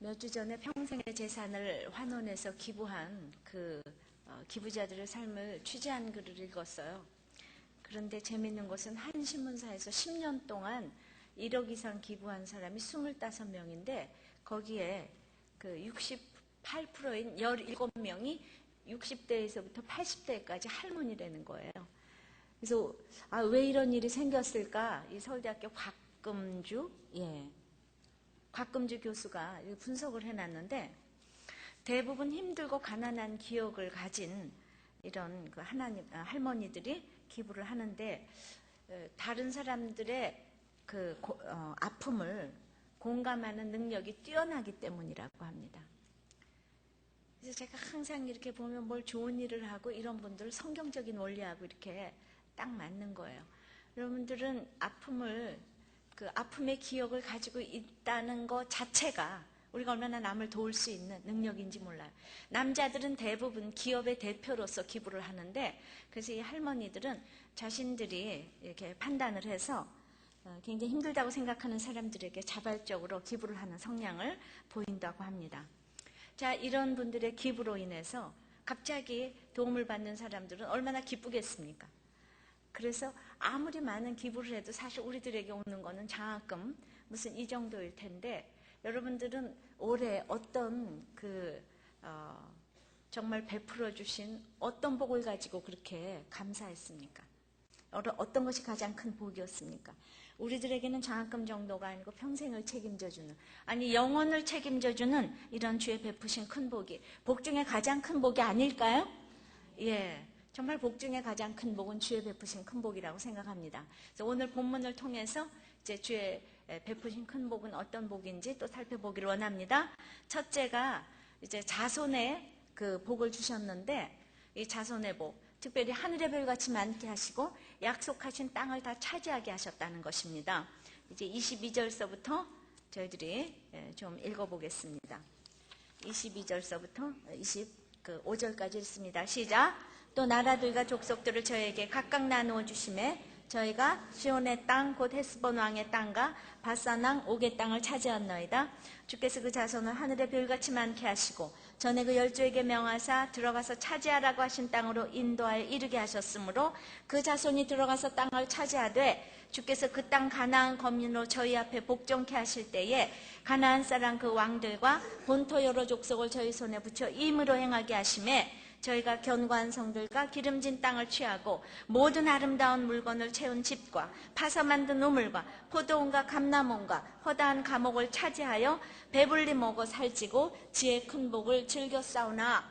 몇 주 전에 평생의 재산을 환원해서 기부한 기부자들의 삶을 취재한 글을 읽었어요. 그런데 재미있는 것은 한 신문사에서 10년 동안 1억 이상 기부한 사람이 25명인데 거기에 68%인 17명이 60대에서부터 80대까지 할머니라는 거예요. 그래서 왜 이런 일이 생겼을까? 이 서울대학교 곽금주 교수가 분석을 해놨는데 대부분 힘들고 가난한 기억을 가진 이런 할머니들이 기부를 하는데 다른 사람들의 아픔을 공감하는 능력이 뛰어나기 때문이라고 합니다. 그래서 제가 항상 이렇게 보면 뭘 좋은 일을 하고 이런 분들 성경적인 원리하고 이렇게 딱 맞는 거예요. 여러분들은 아픔의 기억을 가지고 있다는 것 자체가 우리가 얼마나 남을 도울 수 있는 능력인지 몰라요. 남자들은 대부분 기업의 대표로서 기부를 하는데 그래서 이 할머니들은 자신들이 이렇게 판단을 해서 굉장히 힘들다고 생각하는 사람들에게 자발적으로 기부를 하는 성향을 보인다고 합니다. 자, 이런 분들의 기부로 인해서 갑자기 도움을 받는 사람들은 얼마나 기쁘겠습니까? 그래서 아무리 많은 기부를 해도 사실 우리들에게 오는 거는 장학금 무슨 이 정도일 텐데 여러분들은 올해 어떤 정말 베풀어 주신 어떤 복을 가지고 그렇게 감사했습니까? 어떤 것이 가장 큰 복이었습니까? 우리들에게는 장학금 정도가 아니고 평생을 책임져주는, 영혼을 책임져주는 이런 주의 베푸신 큰 복이 복 중에 가장 큰 복이 아닐까요? 예, 정말 복 중에 가장 큰 복은 주의 베푸신 큰 복이라고 생각합니다. 그래서 오늘 본문을 통해서 이제 주의 베푸신 큰 복은 어떤 복인지 또 살펴보기를 원합니다. 첫째가 이제 자손의 복을 주셨는데 이 자손의 복, 특별히 하늘의 별같이 많게 하시고 약속하신 땅을 다 차지하게 하셨다는 것입니다. 이제 22절서부터 저희들이 좀 읽어보겠습니다. 22절서부터 25절까지 읽습니다. 시작! 또 나라들과 족속들을 저에게 각각 나누어 주심에 저희가 시온의 땅 곧 헤스본 왕의 땅과 바산 왕 옥의 땅을 차지하였나이다. 주께서 그 자손을 하늘의 별같이 많게 하시고 전에 그 열조에게 명하사 들어가서 차지하라고 하신 땅으로 인도하여 이르게 하셨으므로 그 자손이 들어가서 땅을 차지하되 주께서 그 땅 가나안 거민으로 저희 앞에 복종케 하실 때에 가나안 사람 그 왕들과 본토 여러 족속을 저희 손에 붙여 임으로 행하게 하심에 저희가 견고한 성들과 기름진 땅을 취하고 모든 아름다운 물건을 채운 집과 파서 만든 우물과 포도원과 감람원과 허다한 감옥을 차지하여 배불리 먹어 살찌고 지혜 큰 복을 즐겨 싸우나.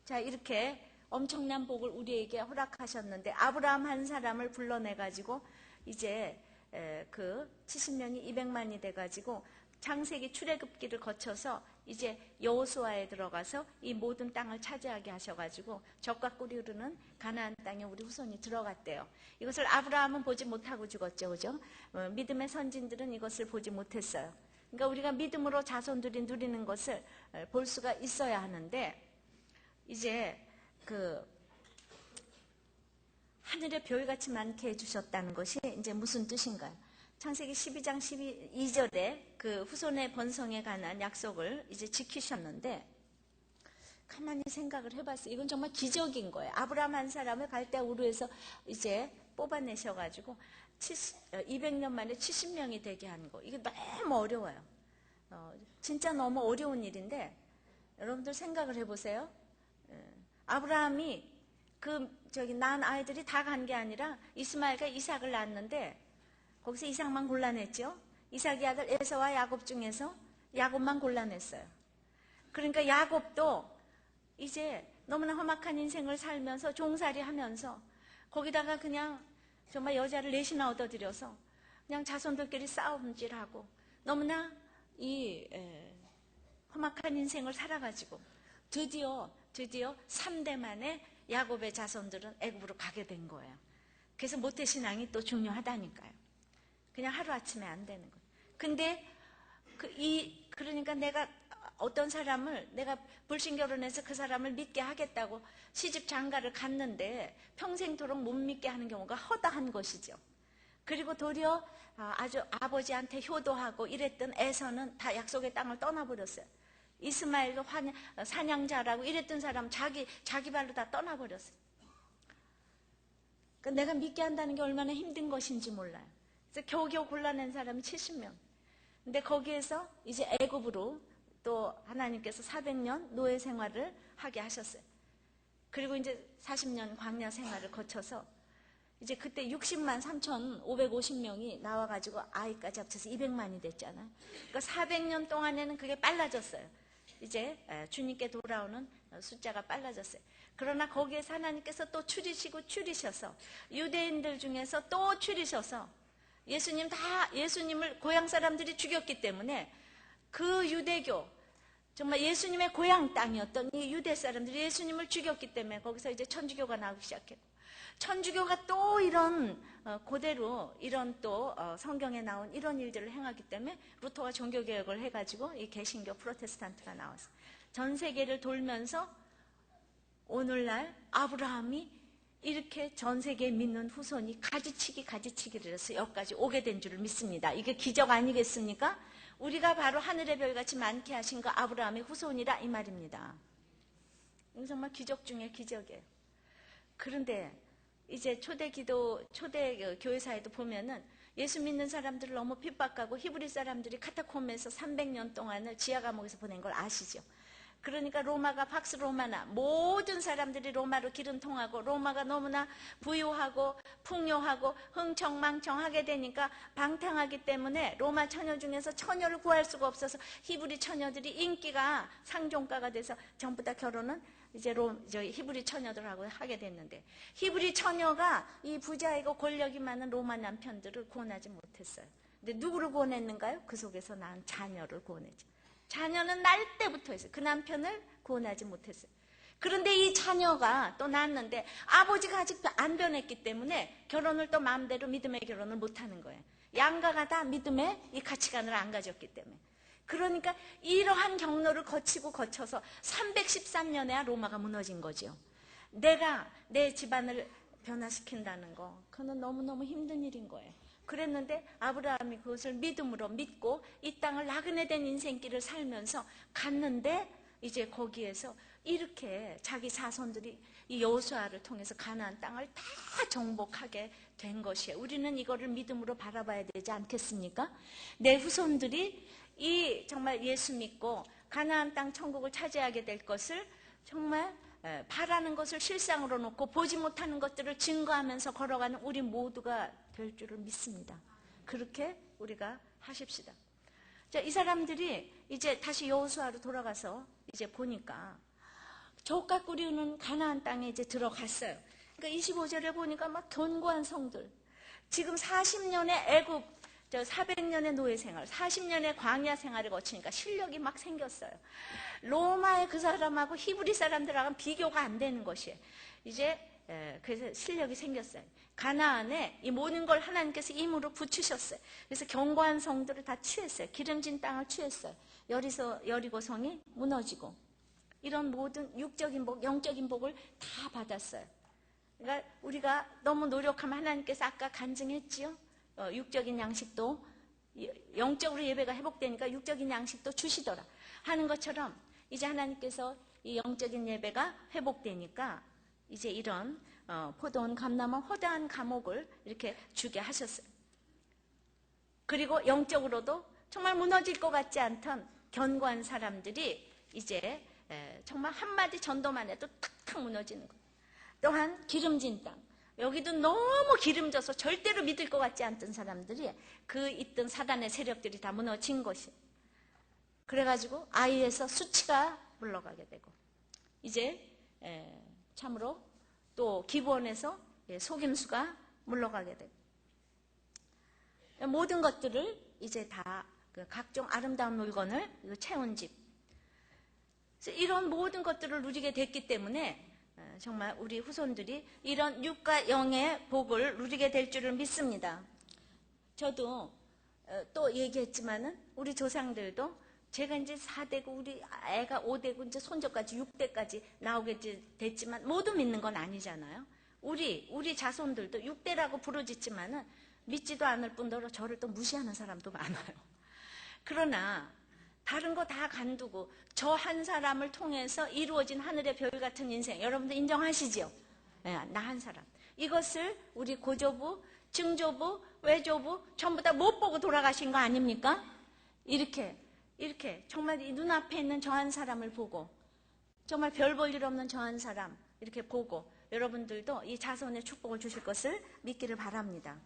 자, 이렇게 엄청난 복을 우리에게 허락하셨는데 아브라함 한 사람을 불러내가지고 이제 70년이 200만이 돼가지고 창세기 출애굽기를 거쳐서 이제 여호수아에 들어가서 이 모든 땅을 차지하게 하셔가지고 젖과 꿀이 흐르는 가나안 땅에 우리 후손이 들어갔대요. 이것을 아브라함은 보지 못하고 죽었죠, 그죠? 믿음의 선진들은 이것을 보지 못했어요. 그러니까 우리가 믿음으로 자손들이 누리는 것을 볼 수가 있어야 하는데 이제 하늘의 별같이 많게 해주셨다는 것이 이제 무슨 뜻인가요? 창세기 12장 12절에 그 후손의 번성에 관한 약속을 이제 지키셨는데 가만히 생각을 해봤어요. 이건 정말 기적인 거예요. 아브라함 한 사람을 갈대아 우르에서 이제 뽑아내셔가지고 200년 만에 70명이 되게 한 거. 이게 너무 어려워요. 진짜 너무 어려운 일인데 여러분들 생각을 해보세요. 아브라함이 낳은 아이들이 다 간 게 아니라 이스마엘과 이삭을 낳았는데 거기서 이삭만 골라냈죠. 이삭의 아들 에서와 야곱 중에서 야곱만 골라냈어요. 그러니까 야곱도 이제 너무나 험악한 인생을 살면서 종살이 하면서 거기다가 그냥 정말 여자를 넷이나 얻어들여서 그냥 자손들끼리 싸움질하고 너무나 험악한 인생을 살아가지고 드디어 3대 만에 야곱의 자손들은 애굽으로 가게 된 거예요. 그래서 모태신앙이 또 중요하다니까요. 그냥 하루아침에 안 되는 거예요. 근데 그러니까 내가 어떤 사람을 내가 불신결혼해서 그 사람을 믿게 하겠다고 시집 장가를 갔는데 평생토록 못 믿게 하는 경우가 허다한 것이죠. 그리고 도리어 아주 아버지한테 효도하고 이랬던 에서는 다 약속의 땅을 떠나버렸어요. 이스마엘도 사냥자라고 이랬던 사람 자기 발로 다 떠나버렸어요. 그러니까 내가 믿게 한다는 게 얼마나 힘든 것인지 몰라요. 그래서 겨우겨우 골라낸 사람이 70명. 근데 거기에서 이제 애굽으로 또 하나님께서 400년 노예 생활을 하게 하셨어요. 그리고 이제 40년 광야 생활을 거쳐서 이제 그때 60만 3,550명이 나와가지고 아이까지 합쳐서 200만이 됐잖아요. 그러니까 400년 동안에는 그게 빨라졌어요. 이제 주님께 돌아오는 숫자가 빨라졌어요. 그러나 거기에서 하나님께서 또 추리셔서 유대인들 중에서 또 추리셔서 예수님을 고향 사람들이 죽였기 때문에 그 유대교, 정말 예수님의 고향 땅이었던 이 유대 사람들이 예수님을 죽였기 때문에 거기서 이제 천주교가 나오기 시작했고, 천주교가 또 이런 그대로 이런 또 성경에 나온 이런 일들을 행하기 때문에 루터가 종교개혁을 해가지고 이 개신교 프로테스탄트가 나왔어요. 전 세계를 돌면서 오늘날 아브라함이 이렇게 전 세계에 믿는 후손이 가지치기를 해서 여기까지 오게 된 줄을 믿습니다. 이게 기적 아니겠습니까? 우리가 바로 하늘의 별같이 많게 하신 그 아브라함의 후손이라 이 말입니다. 이건 정말 기적 중에 기적이에요. 그런데 이제 초대 교회사에도 보면은 예수 믿는 사람들을 너무 핍박하고 히브리 사람들이 카타콤에서 300년 동안을 지하 감옥에서 보낸 걸 아시죠? 그러니까 로마가 팍스 로마나 모든 사람들이 로마로 기름 통하고 로마가 너무나 부유하고 풍요하고 흥청망청하게 되니까 방탕하기 때문에 로마 처녀 중에서 처녀를 구할 수가 없어서 히브리 처녀들이 인기가 상종가가 돼서 전부 다 결혼은 이제 히브리 처녀들하고 하게 됐는데, 히브리 처녀가 이 부자이고 권력이 많은 로마 남편들을 구원하지 못했어요. 근데 누구를 구원했는가요? 그 속에서 낳은 자녀를 구원했죠. 자녀는 날 때부터 했어요. 그 남편을 구원하지 못했어요. 그런데 이 자녀가 또 낳았는데 아버지가 아직도 안 변했기 때문에 결혼을 또 마음대로 믿음의 결혼을 못하는 거예요. 양가가 다 믿음의 이 가치관을 안 가졌기 때문에. 그러니까 이러한 경로를 거쳐서 313년에야 로마가 무너진 거죠. 내가 내 집안을 변화시킨다는 거, 그건 너무너무 힘든 일인 거예요. 그랬는데 아브라함이 그것을 믿음으로 믿고 이 땅을 나그네 된 인생길을 살면서 갔는데, 이제 거기에서 이렇게 자기 자손들이 이 여호수아를 통해서 가나안 땅을 다 정복하게 된 것이에요. 우리는 이거를 믿음으로 바라봐야 되지 않겠습니까? 내 후손들이 이 정말 예수 믿고 가나안 땅 천국을 차지하게 될 것을 정말 바라는 것을 실상으로 놓고 보지 못하는 것들을 증거하면서 걸어가는 우리 모두가 될 줄을 믿습니다. 그렇게 우리가 하십시다. 자, 이 사람들이 이제 다시 여호수아로 돌아가서 이제 보니까 족각 꾸리는 가나안 땅에 이제 들어갔어요. 그러니까 25절에 보니까 막 견고한 성들, 지금 40년의 애굽 400년의 노예 생활, 40년의 광야 생활을 거치니까 실력이 막 생겼어요. 로마의 그 사람하고 히브리 사람들하고는 비교가 안 되는 것이에요. 이제 그래서 실력이 생겼어요. 가나안에 이 모든 걸 하나님께서 임으로 붙이셨어요. 그래서 견고한 성들을 다 취했어요. 기름진 땅을 취했어요. 여리고성이 무너지고 이런 모든 육적인 복, 영적인 복을 다 받았어요. 그러니까 우리가 너무 노력하면 하나님께서 아까 간증했지요. 육적인 양식도, 영적으로 예배가 회복되니까 육적인 양식도 주시더라 하는 것처럼 이제 하나님께서 이 영적인 예배가 회복되니까 이제 이런 포도원, 감람원, 허다한 감옥을 이렇게 주게 하셨어요. 그리고 영적으로도 정말 무너질 것 같지 않던 견고한 사람들이 이제 정말 한마디 전도만 해도 탁탁 무너지는 거예요. 또한 기름진 땅, 여기도 너무 기름져서 절대로 믿을 것 같지 않던 사람들이 그 있던 사단의 세력들이 다 무너진 것이. 그래가지고 아이에서 수치가 물러가게 되고 이제 참으로 또 기브온에서 속임수가 물러가게 되고 모든 것들을 이제 다 각종 아름다운 물건을 채운 집, 이런 모든 것들을 누리게 됐기 때문에 정말 우리 후손들이 이런 육과 영의 복을 누리게 될 줄을 믿습니다. 저도 또 얘기했지만은 우리 조상들도 제가 이제 4대고 우리 애가 5대고 이제 손자까지 6대까지 나오게 됐지만 모두 믿는 건 아니잖아요. 우리 자손들도 6대라고 부르짖지만은 믿지도 않을 뿐더러 저를 또 무시하는 사람도 많아요. 그러나 다른 거 다 간두고 저 한 사람을 통해서 이루어진 하늘의 별 같은 인생, 여러분들 인정하시죠? 네, 나 한 사람. 이것을 우리 고조부, 증조부, 외조부 전부 다 못 보고 돌아가신 거 아닙니까? 이렇게 정말 이 눈앞에 있는 저 한 사람을 보고, 정말 별 볼 일 없는 저 한 사람 이렇게 보고 여러분들도 이 자손의 축복을 주실 것을 믿기를 바랍니다.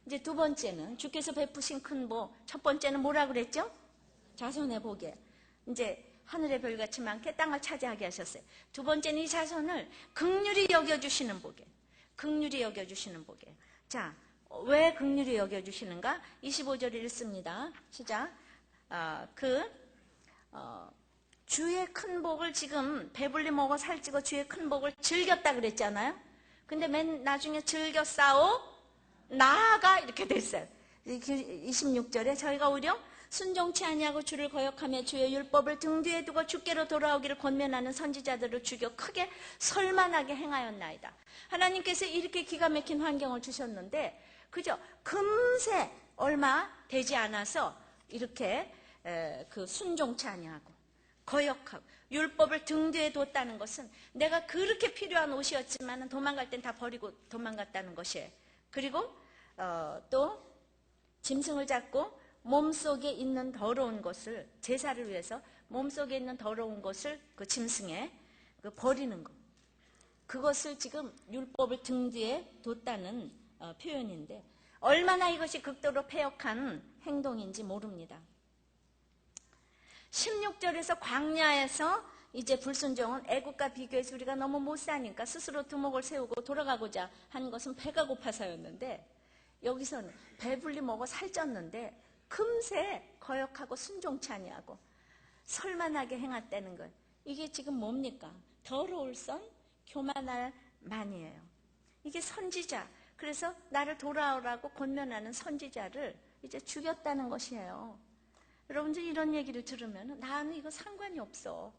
이제 두 번째는 주께서 베푸신 큰 복. 첫 번째는 뭐라 그랬죠? 자손의 복에 이제 하늘의 별같이 많게 땅을 차지하게 하셨어요. 두 번째는 이 자손을 긍휼히 여겨주시는 복에, 긍휼히 여겨주시는 복에. 자, 왜 긍휼히 여겨주시는가? 25절 읽습니다. 시작. 주의 큰 복을 지금 배불리 먹어 살찌고 주의 큰 복을 즐겼다 그랬잖아요. 근데 맨 나중에 즐겨 싸워 나아가 이렇게 됐어요. 26절에 저희가 오히려 순종치 아니하고 주를 거역하며 주의 율법을 등 뒤에 두고 주께로 돌아오기를 권면하는 선지자들을 죽여 크게 설만하게 행하였나이다. 하나님께서 이렇게 기가 막힌 환경을 주셨는데 그죠? 금세 얼마 되지 않아서 이렇게 순종치 아니하고 거역하고 율법을 등 뒤에 뒀다는 것은 내가 그렇게 필요한 옷이었지만 도망갈 땐 다 버리고 도망갔다는 것이에요. 그리고 또 짐승을 잡고 몸속에 있는 더러운 것을, 제사를 위해서 몸속에 있는 더러운 것을 그 짐승에 버리는 것, 그것을 지금 율법을 등 뒤에 뒀다는 표현인데 얼마나 이것이 극도로 패역한 행동인지 모릅니다. 16절에서 광야에서 이제 불순종은 애국과 비교해서 우리가 너무 못 사니까 스스로 두목을 세우고 돌아가고자 한 것은 배가 고파서였는데, 여기서는 배불리 먹어 살쪘는데 금세 거역하고 순종치 아니하고 설만하게 행했다는 것. 이게 지금 뭡니까? 더러울 선 교만할 만이에요. 이게 선지자, 그래서 나를 돌아오라고 권면하는 선지자를 이제 죽였다는 것이에요. 여러분들 이런 얘기를 들으면 나는 이거 상관이 없어.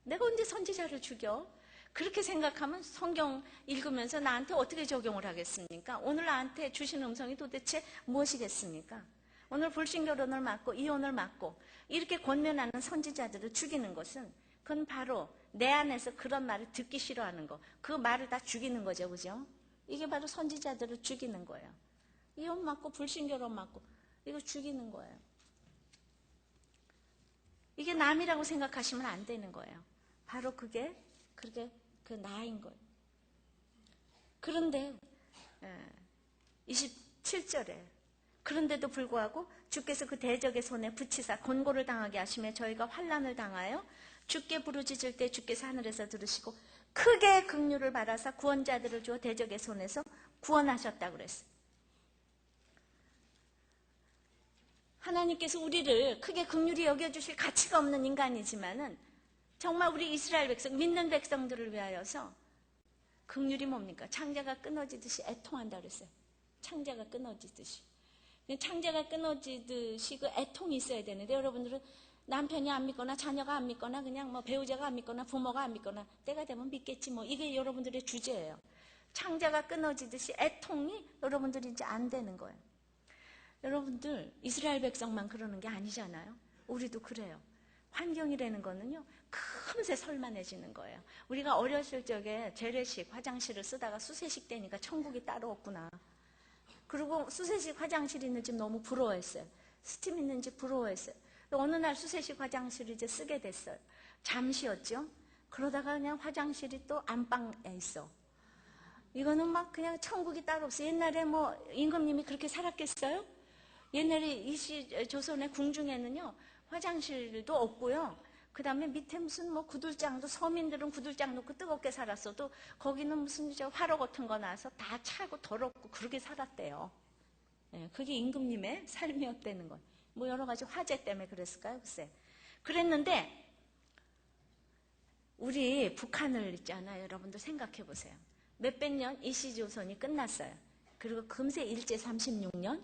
내가 언제 선지자를 죽여? 그렇게 생각하면 성경 읽으면서 나한테 어떻게 적용을 하겠습니까? 오늘 나한테 주신 음성이 도대체 무엇이겠습니까? 오늘 불신결혼을 막고 이혼을 막고 이렇게 권면하는 선지자들을 죽이는 것은 그건 바로 내 안에서 그런 말을 듣기 싫어하는 거, 그 말을 다 죽이는 거죠. 그죠? 이게 바로 선지자들을 죽이는 거예요. 이혼 막고 불신결혼 막고 이거 죽이는 거예요. 이게 남이라고 생각하시면 안 되는 거예요. 바로 그게 그 나인 거예요. 그런데 27절에 그런데도 불구하고 주께서 그 대적의 손에 붙이사 곤고를 당하게 하시며 저희가 환난을 당하여 주께 부르짖을 때 주께서 하늘에서 들으시고 크게 긍휼을 바라사 구원자들을 주어 대적의 손에서 구원하셨다고 그랬어요. 하나님께서 우리를 크게 긍휼히 여겨주실 가치가 없는 인간이지만은 정말 우리 이스라엘 백성, 믿는 백성들을 위하여서 긍휼이 뭡니까? 창자가 끊어지듯이 애통한다 그랬어요. 창자가 끊어지듯이. 창자가 끊어지듯이 그 애통이 있어야 되는데 여러분들은 남편이 안 믿거나 자녀가 안 믿거나 그냥 뭐 배우자가 안 믿거나 부모가 안 믿거나 때가 되면 믿겠지 뭐 이게 여러분들의 주제예요. 창자가 끊어지듯이 애통이 여러분들이 이제 안 되는 거예요. 여러분들 이스라엘 백성만 그러는 게 아니잖아요. 우리도 그래요. 환경이라는 거는요 금세 설만해지는 거예요. 우리가 어렸을 적에 재래식 화장실을 쓰다가 수세식 되니까 천국이 따로 없구나. 그리고 수세식 화장실이 있는 집 너무 부러워했어요. 스팀 있는 집 부러워했어요. 어느 날 수세식 화장실을 이제 쓰게 됐어요. 잠시였죠. 그러다가 그냥 화장실이 또 안방에 있어. 이거는 막 그냥 천국이 따로 없어. 옛날에 뭐 임금님이 그렇게 살았겠어요? 옛날에 이시 조선의 궁중에는요 화장실도 없고요. 그 다음에 밑에 무슨 뭐 구들장도, 서민들은 구들장 놓고 뜨겁게 살았어도 거기는 무슨 화로 같은 거 나서 다 차고 더럽고 그렇게 살았대요. 예, 그게 임금님의 삶이었다는 거. 뭐 여러 가지 화재 때문에 그랬을까요? 글쎄. 그랬는데 우리 북한을 있잖아요. 여러분들 생각해 보세요. 몇백 년 이시조선이 끝났어요. 그리고 금세 일제 36년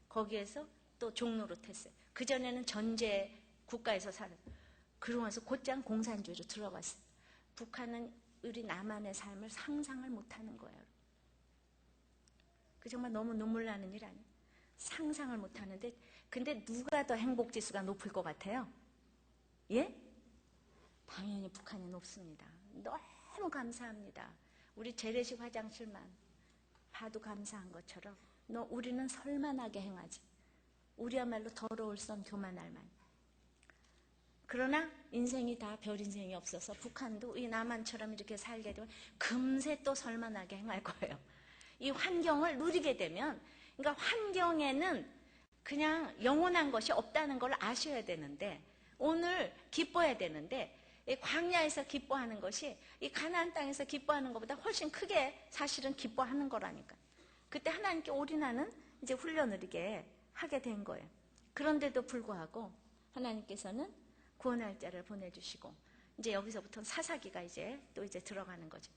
거기에서 또 종노릇했어요. 그전에는 전제 국가에서 살았어요. 그러고 나서 곧장 공산주의로 들어갔어요. 북한은 우리 남한의 삶을 상상을 못하는 거예요. 그 정말 너무 눈물 나는 일 아니에요. 상상을 못 하는데, 근데 누가 더 행복 지수가 높을 것 같아요? 예? 당연히 북한이 높습니다. 너무 감사합니다. 우리 재래식 화장실만 봐도 감사한 것처럼 우리는 설만하게 행하지. 우리야말로 더러울 선 교만할 만. 그러나 인생이 다 별 인생이 없어서 북한도 이 남한처럼 이렇게 살게 되면 금세 또 설만하게 행할 거예요. 이 환경을 누리게 되면, 그러니까 환경에는 그냥 영원한 것이 없다는 걸 아셔야 되는데, 오늘 기뻐해야 되는데, 이 광야에서 기뻐하는 것이 이 가나안 땅에서 기뻐하는 것보다 훨씬 크게 사실은 기뻐하는 거라니까. 그때 하나님께 올인하는 이제 훈련을 이게 하게 된 거예요. 그런데도 불구하고 하나님께서는 구원할 자를 보내주시고, 이제 여기서부터 사사기가 이제 또 이제 들어가는 거죠.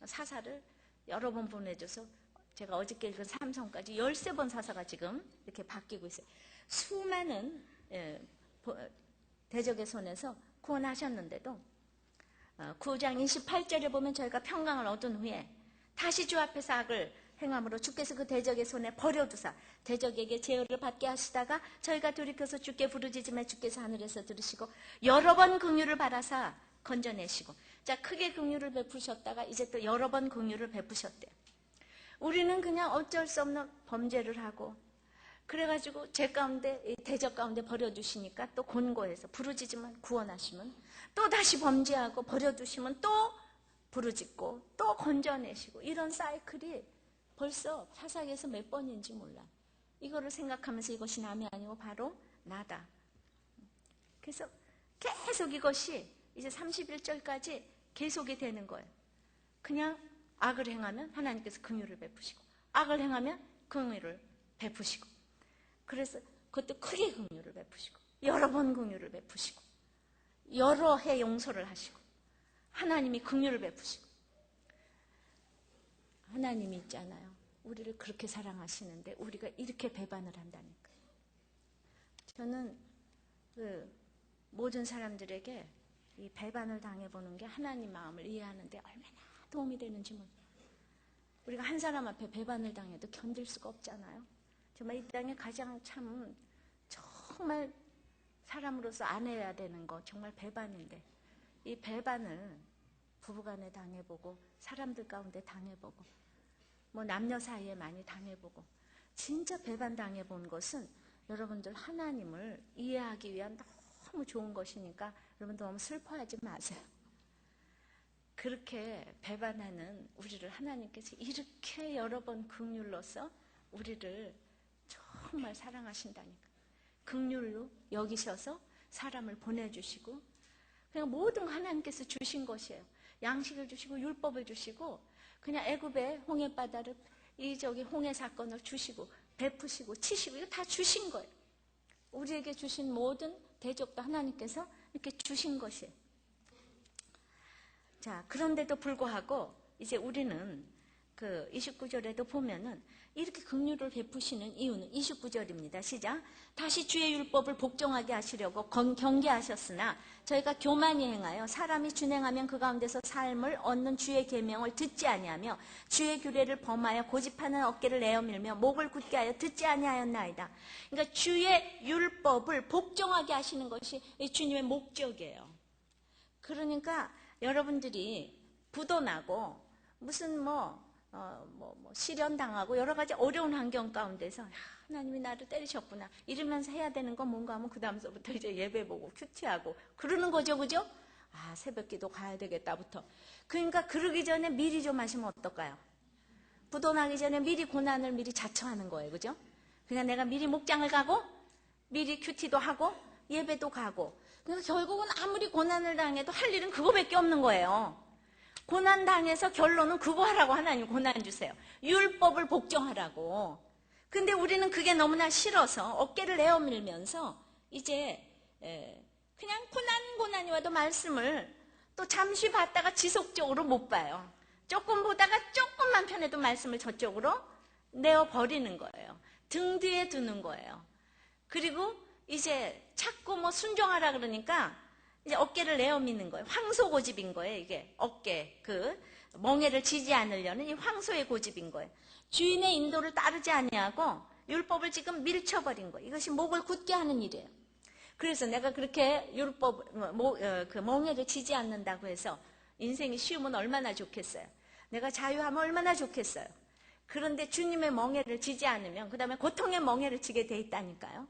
사사를 여러 번 보내줘서 제가 어저께 읽은 삼성까지 13번 사사가 지금 이렇게 바뀌고 있어요. 수많은 대적의 손에서 구원하셨는데도 9장 28절에 보면 저희가 평강을 얻은 후에 다시 주 앞에서 악을 행함으로 주께서 그 대적의 손에 버려두사 대적에게 제어를 받게 하시다가 저희가 돌이켜서 주께 부르짖음에 주께서 하늘에서 들으시고 여러 번 긍휼을 바라사 건져내시고, 자, 크게 긍휼을 베푸셨다가 이제 또 여러 번 긍휼을 베푸셨대요. 우리는 그냥 어쩔 수 없는 범죄를 하고, 그래가지고 죄 가운데, 대적 가운데 버려두시니까 또 곤고해서 부르짖으면 구원하시면, 또 다시 범죄하고 버려두시면 또 부르짖고 또 건져내시고, 이런 사이클이 벌써 사사기에서 몇 번인지 몰라. 이거를 생각하면서 이것이 남이 아니고 바로 나다. 그래서 계속 이것이 이제 31절까지 계속이 되는 거예요. 그냥 악을 행하면 하나님께서 긍휼을 베푸시고, 악을 행하면 긍휼을 베푸시고, 그래서 그것도 크게 긍휼을 베푸시고, 여러 번 긍휼을 베푸시고, 여러 해 용서를 하시고, 하나님이 긍휼을 베푸시고. 하나님이 있잖아요. 우리를 그렇게 사랑하시는데 우리가 이렇게 배반을 한다니까. 저는 모든 사람들에게 이 배반을 당해보는 게 하나님 마음을 이해하는데 얼마나 도움이 되는지 몰라요. 우리가 한 사람 앞에 배반을 당해도 견딜 수가 없잖아요. 정말 이 땅에 가장 참 정말 사람으로서 안 해야 되는 거 정말 배반인데, 이 배반을 부부간에 당해보고 사람들 가운데 당해보고 뭐 남녀 사이에 많이 당해보고, 진짜 배반 당해본 것은 여러분들 하나님을 이해하기 위한 너무 좋은 것이니까 여러분 너무 슬퍼하지 마세요. 그렇게 배반하는 우리를 하나님께서 이렇게 여러 번 긍휼로서 우리를 정말 사랑하신다니까. 긍휼로 여기셔서 사람을 보내주시고, 그냥 모든 하나님께서 주신 것이에요. 양식을 주시고 율법을 주시고, 그냥 애굽의 홍해바다를 홍해 사건을 주시고 베푸시고 치시고 이거 다 주신 거예요. 우리에게 주신 모든 대접도 하나님께서 이렇게 주신 것이에요. 자, 그런데도 불구하고 이제 우리는 그 29절에도 보면은 이렇게 긍휼을 베푸시는 이유는 29절입니다. 시작. 다시 주의 율법을 복종하게 하시려고 경계하셨으나 저희가 교만히 행하여 사람이 준행하면 그 가운데서 삶을 얻는 주의 계명을 듣지 아니하며 주의 규례를 범하여 고집하는 어깨를 내어밀며 목을 굳게 하여 듣지 아니하였나이다. 그러니까 주의 율법을 복종하게 하시는 것이 주님의 목적이에요. 그러니까 여러분들이 부도나고 무슨 실현당하고 여러 가지 어려운 환경 가운데서 하나님이 나를 때리셨구나 이러면서 해야 되는 건 뭔가 하면 그 다음서부터 이제 예배 보고 큐티하고 그러는 거죠, 그죠? 아, 새벽 기도 가야 되겠다부터. 그러니까 그러기 전에 미리 좀 하시면 어떨까요? 부도나기 전에 미리 고난을 미리 자처하는 거예요, 그죠? 그냥 내가 미리 목장을 가고 미리 큐티도 하고 예배도 가고, 그러니까 결국은 아무리 고난을 당해도 할 일은 그거밖에 없는 거예요. 고난당해서 결론은 그거 하라고 하나님 고난 주세요. 율법을 복종하라고. 근데 우리는 그게 너무나 싫어서 어깨를 내어밀면서 이제 그냥 고난이 와도 말씀을 또 잠시 봤다가 지속적으로 못 봐요. 조금 보다가 조금만 편해도 말씀을 저쪽으로 내어버리는 거예요. 등 뒤에 두는 거예요. 그리고 이제 자꾸 순종하라 그러니까 이제 어깨를 내어미는 거예요. 황소 고집인 거예요, 이게. 어깨, 멍에를 지지 않으려는 이 황소의 고집인 거예요. 주인의 인도를 따르지 아니하고 율법을 지금 밀쳐버린 거예요. 이것이 목을 굳게 하는 일이에요. 그래서 내가 그렇게 그 멍에를 지지 않는다고 해서 인생이 쉬우면 얼마나 좋겠어요. 내가 자유하면 얼마나 좋겠어요. 그런데 주님의 멍에를 지지 않으면 그 다음에 고통의 멍에를 지게 돼 있다니까요.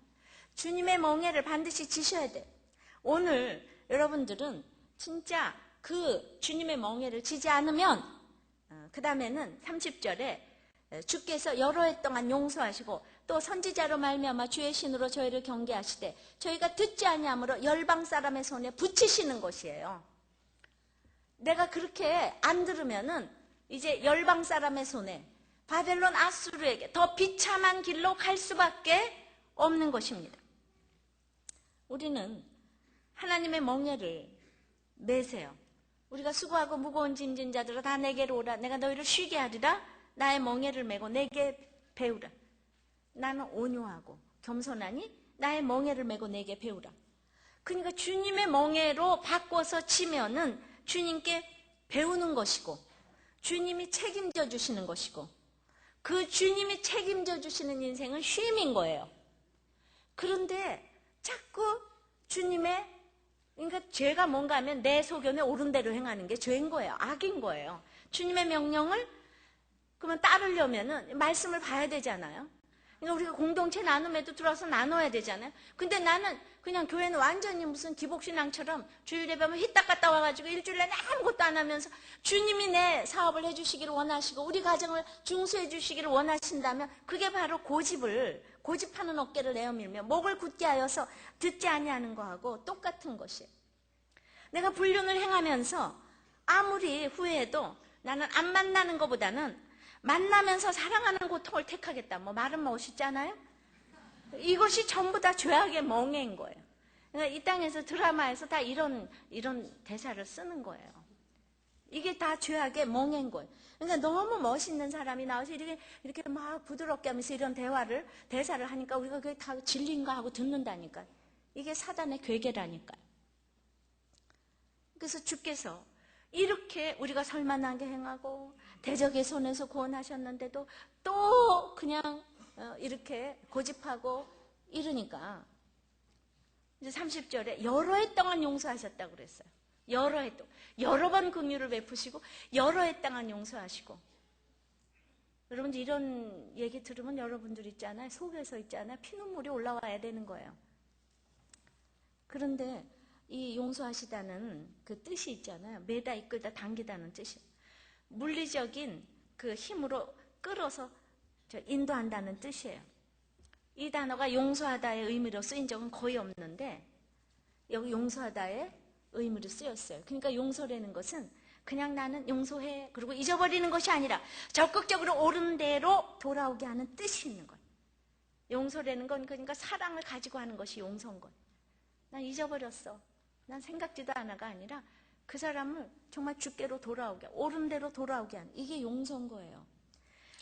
주님의 멍에를 반드시 지셔야 돼요. 오늘 여러분들은 진짜 그 주님의 멍에를 지지 않으면 그 다음에는 30절에 주께서 여러 해 동안 용서하시고 또 선지자로 말미암아 주의 신으로 저희를 경계하시되 저희가 듣지 아니함으로 열방 사람의 손에 붙이시는 것이에요. 내가 그렇게 안 들으면은 이제 열방 사람의 손에 바벨론 아수르에게 더 비참한 길로 갈 수밖에 없는 것입니다. 우리는 하나님의 멍에를 매세요. 우리가 수고하고 무거운 짐진 자들아 다 내게로 오라. 내가 너희를 쉬게 하리라. 나의 멍에를 메고 내게 배우라. 나는 온유하고 겸손하니 나의 멍에를 메고 내게 배우라. 그러니까 주님의 멍에로 바꿔서 치면은 주님께 배우는 것이고 주님이 책임져 주시는 것이고 그 주님이 책임져 주시는 인생은 쉼인 거예요. 그런데 자꾸 주님의 그러니까 죄가 뭔가 하면 내 소견에 옳은 대로 행하는 게 죄인 거예요. 악인 거예요. 주님의 명령을 그러면 따르려면은 말씀을 봐야 되잖아요. 그러니까 우리가 공동체 나눔에도 들어와서 나눠야 되잖아요. 근데 나는 그냥 교회는 완전히 무슨 기복신앙처럼 주일 예배하면 휘딱 갔다 와가지고 일주일 내내 아무것도 안 하면서 주님이 내 사업을 해주시기를 원하시고 우리 가정을 중수해 주시기를 원하신다면 그게 바로 고집하는 어깨를 내어밀며 목을 굳게 하여서 듣지 아니하는 거하고 똑같은 것이에요. 내가 불륜을 행하면서 아무리 후회해도 나는 안 만나는 것보다는 만나면서 사랑하는 고통을 택하겠다. 뭐 말은 멋있잖아요. 이것이 전부 다 죄악의 멍에인 거예요. 그러니까 이 땅에서 드라마에서 다 이런 대사를 쓰는 거예요. 이게 다 죄악의 멍에인 거예요. 그러니까 너무 멋있는 사람이 나와서 이렇게 막 부드럽게 하면서 이런 대사를 하니까 우리가 그게 다 진리인가 하고 듣는다니까요. 이게 사단의 괴계라니까요. 그래서 주께서 이렇게 우리가 설만하게 행하고 대적의 손에서 구원하셨는데도 또 그냥 이렇게 고집하고 이러니까 이제 30절에 여러 해 동안 용서하셨다고 그랬어요. 여러 해 동안 여러 번 긍휼을 베푸시고 여러 해 동안 용서하시고 여러분들 이런 얘기 들으면 여러분들 있잖아요. 속에서 있잖아요. 피눈물이 올라와야 되는 거예요. 그런데 이 용서하시다는 그 뜻이 있잖아요. 매다 이끌다 당기다는 뜻이 물리적인 그 힘으로 끌어서 인도한다는 뜻이에요. 이 단어가 용서하다의 의미로 쓰인 적은 거의 없는데 여기 용서하다의 의미로 쓰였어요. 그러니까 용서라는 것은 그냥 나는 용서해 그리고 잊어버리는 것이 아니라 적극적으로 옳은 대로 돌아오게 하는 뜻이 있는 거예요. 용서라는 건 그러니까 사랑을 가지고 하는 것이 용서인 거예요. 난 잊어버렸어. 난 생각지도 않아가 아니라 그 사람을 정말 주께로 돌아오게 옳은 대로 돌아오게 하는 이게 용서인 거예요.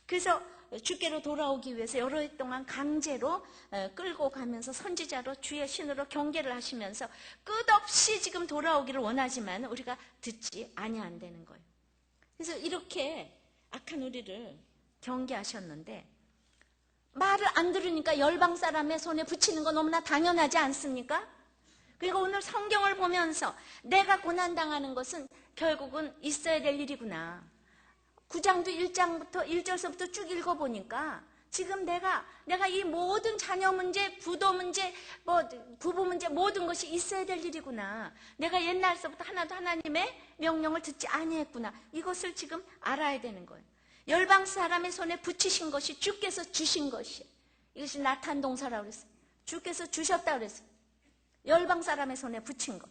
그래서 주께로 돌아오기 위해서 여러 해 동안 강제로 끌고 가면서 선지자로 주의 신으로 경계를 하시면서 끝없이 지금 돌아오기를 원하지만 우리가 듣지 아니한다는 거예요. 그래서 이렇게 악한 우리를 경계하셨는데 말을 안 들으니까 열방 사람의 손에 붙이는 건 너무나 당연하지 않습니까? 그리고 오늘 성경을 보면서 내가 고난당하는 것은 결국은 있어야 될 일이구나. 9장도 1장부터 1절서부터 쭉 읽어보니까 지금 내가 이 모든 자녀 문제, 부도 문제, 부부 문제 모든 것이 있어야 될 일이구나. 내가 옛날서부터 하나도 하나님의 명령을 듣지 아니했구나. 이것을 지금 알아야 되는 거예요. 열방 사람의 손에 붙이신 것이 주께서 주신 것이에요. 이것이 나타난 동사라고 그랬어요. 주께서 주셨다고 그랬어요. 열방 사람의 손에 붙인 것.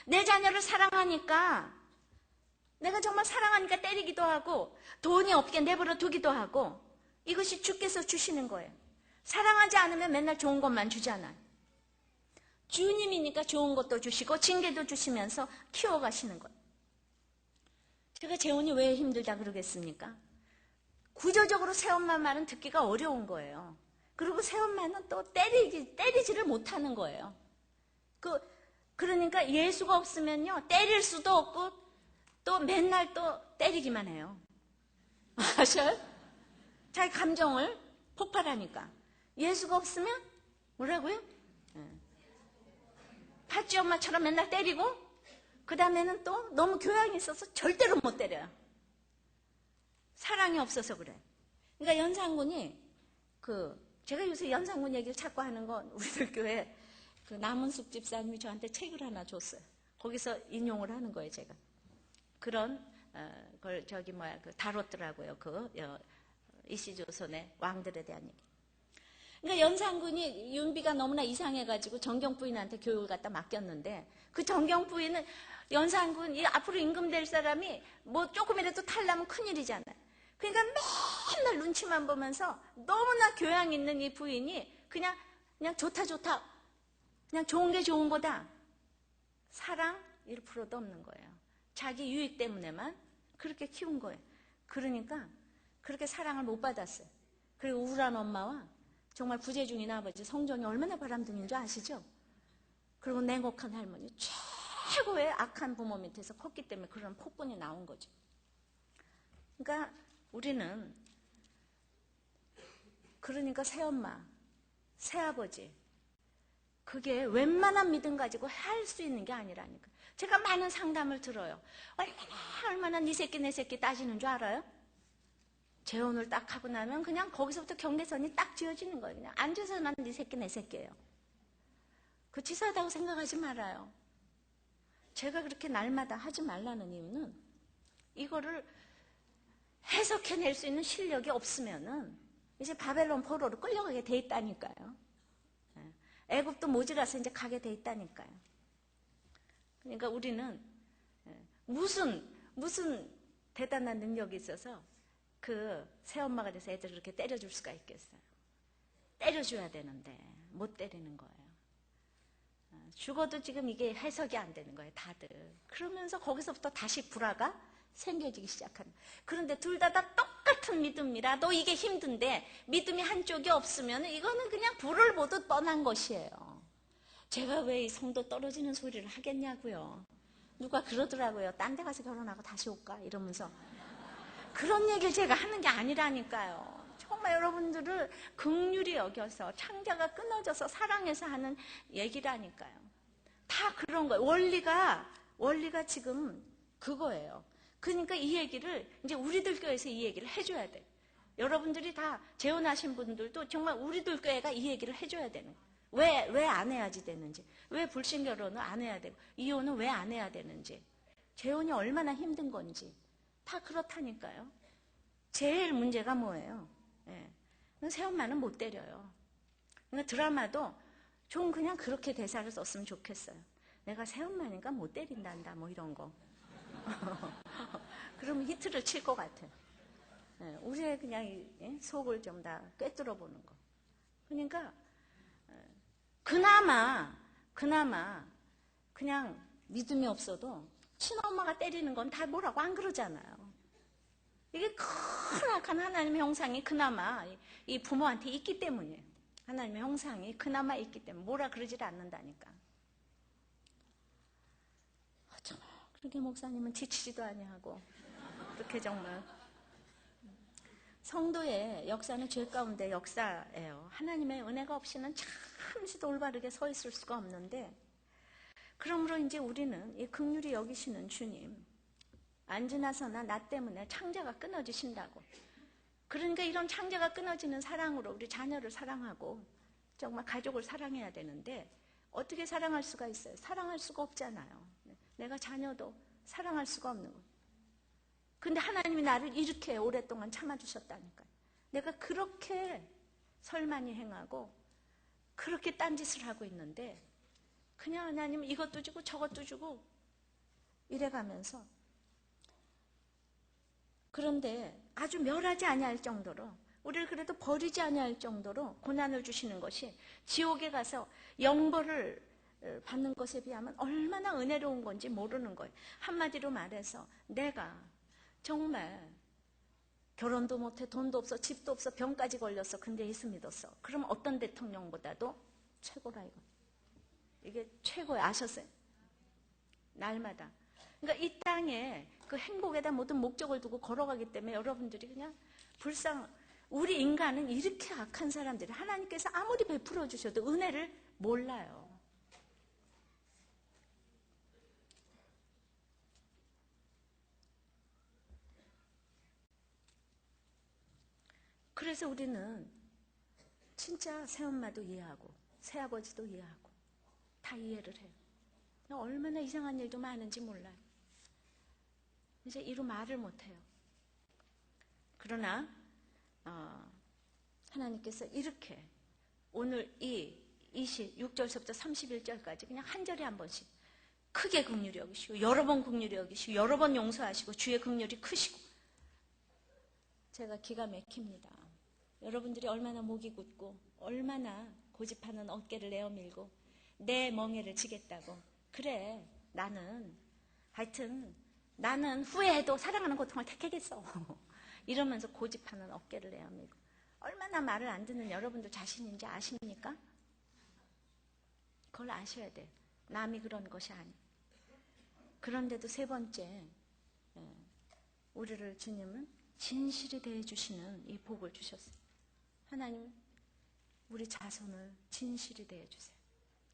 내 자녀를 사랑하니까 내가 정말 사랑하니까 때리기도 하고 돈이 없게 내버려 두기도 하고 이것이 주께서 주시는 거예요. 사랑하지 않으면 맨날 좋은 것만 주잖아요. 주님이니까 좋은 것도 주시고 징계도 주시면서 키워가시는 거예요. 제가 재혼이 왜 힘들다 그러겠습니까? 구조적으로 새엄마 말은 듣기가 어려운 거예요. 그리고 새엄마는 또 때리지를 못하는 거예요. 그러니까 예수가 없으면요 때릴 수도 없고 또 맨날 또 때리기만 해요. 아셔요? 자기 감정을 폭발하니까. 예수가 없으면 뭐라고요? 팥쥐 엄마처럼 맨날 때리고 그 다음에는 또 너무 교양이 있어서 절대로 못 때려요. 사랑이 없어서 그래. 그러니까 연산군이 제가 요새 연산군 얘기를 자꾸 하는 건 우리들 교회 그 남은숙 집사님이 저한테 책을 하나 줬어요. 거기서 인용을 하는 거예요, 제가. 그런 걸 다뤘더라고요. 이시조선의 왕들에 대한 얘기. 그러니까 연산군이 윤비가 너무나 이상해가지고 정경 부인한테 교육을 갖다 맡겼는데 그 정경 부인은 연산군이 앞으로 임금될 사람이 뭐 조금이라도 탈라면 큰일이잖아요. 그러니까 맨날 눈치만 보면서 너무나 교양 있는 이 부인이 그냥 좋다 그냥 좋은 게 좋은 거다. 사랑 1%도 없는 거예요. 자기 유익 때문에만 그렇게 키운 거예요. 그러니까 그렇게 사랑을 못 받았어요. 그리고 우울한 엄마와 정말 부재중인 아버지 성정이 얼마나 바람둥이인 줄 아시죠? 그리고 냉혹한 할머니, 최고의 악한 부모 밑에서 컸기 때문에 그런 폭군이 나온 거죠. 그러니까 우리는 새엄마, 새아버지 그게 웬만한 믿음 가지고 할 수 있는 게 아니라니까. 제가 많은 상담을 들어요. 얼마나 네 새끼 내 새끼 따지는 줄 알아요? 재혼을 딱 하고 나면 그냥 거기서부터 경계선이 딱 지어지는 거예요. 그냥 앉아서 난 네 새끼 내 새끼예요. 그 치사하다고 생각하지 말아요. 제가 그렇게 날마다 하지 말라는 이유는 이거를 해석해낼 수 있는 실력이 없으면은 이제 바벨론 포로로 끌려가게 돼 있다니까요. 애굽도 모지라서 이제 가게 돼 있다니까요. 그러니까 우리는 무슨 대단한 능력이 있어서 그 새엄마가 돼서 애들을 그렇게 때려줄 수가 있겠어요. 때려줘야 되는데 못 때리는 거예요. 죽어도 지금 이게 해석이 안 되는 거예요, 다들. 그러면서 거기서부터 다시 불화가 생겨지기 시작하는. 그런데 둘 다 똑같은 믿음이라도 이게 힘든데 믿음이 한쪽이 없으면 이거는 그냥 불을 보듯 뻔한 것이에요. 제가 왜 이 성도 떨어지는 소리를 하겠냐고요. 누가 그러더라고요. 딴 데 가서 결혼하고 다시 올까? 이러면서. 그런 얘기를 제가 하는 게 아니라니까요. 정말 여러분들을 긍휼히 여겨서 창자가 끊어져서 사랑해서 하는 얘기라니까요. 다 그런 거예요. 원리가 지금 그거예요. 그러니까 이 얘기를 이제 우리들 교회에서 이 얘기를 해줘야 돼. 여러분들이 다 재혼하신 분들도 정말 우리들 교회가 이 얘기를 해줘야 되는 거예요. 왜 안 해야지 되는지, 왜 불신 결혼을 안 해야 되고 이혼은 왜 안 해야 되는지, 재혼이 얼마나 힘든 건지 다 그렇다니까요. 제일 문제가 뭐예요? 새엄마는 못 때려요. 그러니까 드라마도 좀 그냥 그렇게 대사를 썼으면 좋겠어요. 내가 새엄마니까 못 때린단다 뭐 이런 거. 그러면 히트를 칠 것 같아. 우리의 그냥 속을 좀 다 꿰뚫어 보는 거. 그러니까 그나마 그냥 믿음이 없어도 친엄마가 때리는 건 다 뭐라고 안 그러잖아요. 이게 큰 악한 하나님의 형상이 그나마 이 부모한테 있기 때문이에요. 하나님의 형상이 그나마 있기 때문에 뭐라 그러질 않는다니까. 정말 그렇게 목사님은 지치지도 아니하고 그렇게 정말 성도의 역사는 죄 가운데 역사예요. 하나님의 은혜가 없이는 참시도 올바르게 서 있을 수가 없는데, 그러므로 이제 우리는 이 긍휼히 여기시는 주님, 안 지나서나 나 때문에 창자가 끊어지신다고. 그러니까 이런 창자가 끊어지는 사랑으로 우리 자녀를 사랑하고 정말 가족을 사랑해야 되는데 어떻게 사랑할 수가 있어요? 사랑할 수가 없잖아요. 내가 자녀도 사랑할 수가 없는 거예요. 근데 하나님이 나를 이렇게 오랫동안 참아주셨다니까요. 내가 그렇게 설만이 행하고 그렇게 딴짓을 하고 있는데 그냥 하나님은 이것도 주고 저것도 주고 이래가면서, 그런데 아주 멸하지 아니할 정도로, 우리를 그래도 버리지 아니할 정도로 고난을 주시는 것이 지옥에 가서 영벌을 받는 것에 비하면 얼마나 은혜로운 건지 모르는 거예요. 한마디로 말해서 내가 정말 결혼도 못해, 돈도 없어, 집도 없어, 병까지 걸렸어. 근데 예수 믿었어. 그럼 어떤 대통령보다도 최고라 이거. 이게 최고야. 아셨어요? 날마다. 그러니까 이 땅에 그 행복에다 모든 목적을 두고 걸어가기 때문에 여러분들이 그냥 우리 인간은 이렇게 악한 사람들이 하나님께서 아무리 베풀어 주셔도 은혜를 몰라요. 그래서 우리는 진짜 새엄마도 이해하고 새아버지도 이해하고 다 이해를 해요. 얼마나 이상한 일도 많은지 몰라요. 이제 이루 말을 못해요. 그러나 하나님께서 이렇게 오늘 이 26절서부터 31절까지 그냥 한 절에 한 번씩 크게 긍휼히 여기시고 여러 번 긍휼히 여기시고 여러 번 용서하시고 주의 긍휼이 크시고 제가 기가 막힙니다. 여러분들이 얼마나 목이 굳고 얼마나 고집하는 어깨를 내어밀고 내 멍에를 지겠다고 그래 나는 후회해도 사랑하는 고통을 택하겠어 이러면서 고집하는 어깨를 내어밀고 얼마나 말을 안 듣는 여러분들 자신인지 아십니까? 그걸 아셔야 돼요. 남이 그런 것이 아니에요. 그런데도 세 번째 우리를 주님은 진실이 대해주시는 이 복을 주셨어요. 하나님 우리 자손을 진실이 대해주세요.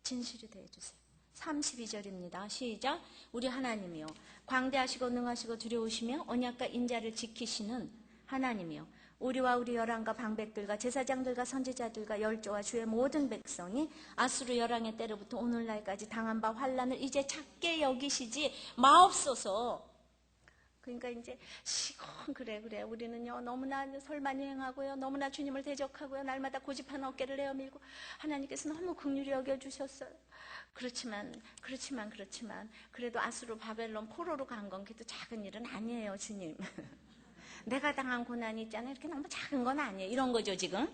진실이 대해주세요. 32절입니다. 시작. 우리 하나님이요 광대하시고 능하시고 두려우시며 언약과 인자를 지키시는 하나님이요 우리와 우리 열왕과 방백들과 제사장들과 선지자들과 열조와 주의 모든 백성이 아수르 열왕의 때로부터 오늘날까지 당한 바 환난을 이제 작게 여기시지 마옵소서. 그러니까 이제 시건 그래 우리는요 너무나 설만이 행하고요 너무나 주님을 대적하고요 날마다 고집하는 어깨를 내어밀고 하나님께서 너무 긍휼히 여겨주셨어요. 그렇지만 그래도 아수르 바벨론 포로로 간 건 그래도 작은 일은 아니에요 주님. 내가 당한 고난이 있잖아요. 이렇게 너무 작은 건 아니에요. 이런 거죠 지금.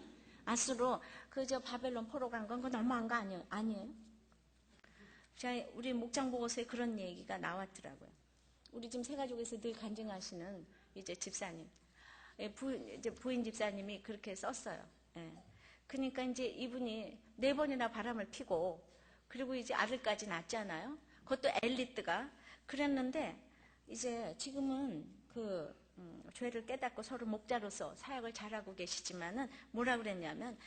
아수르 그저 바벨론 포로 간 건 너무한 거 아니에요. 우리 목장 보고서에 그런 얘기가 나왔더라고요. 우리 지금 세 가족에서 늘 간증하시는 이제 집사님, 부인 집사님이 그렇게 썼어요. 예. 그러니까 이제 이분이 4번이나 바람을 피고, 그리고 이제 아들까지 낳았잖아요. 그것도 엘리트가. 그랬는데, 이제 지금은 죄를 깨닫고 서로 목자로서 사역을 잘하고 계시지만은 뭐라 그랬냐면,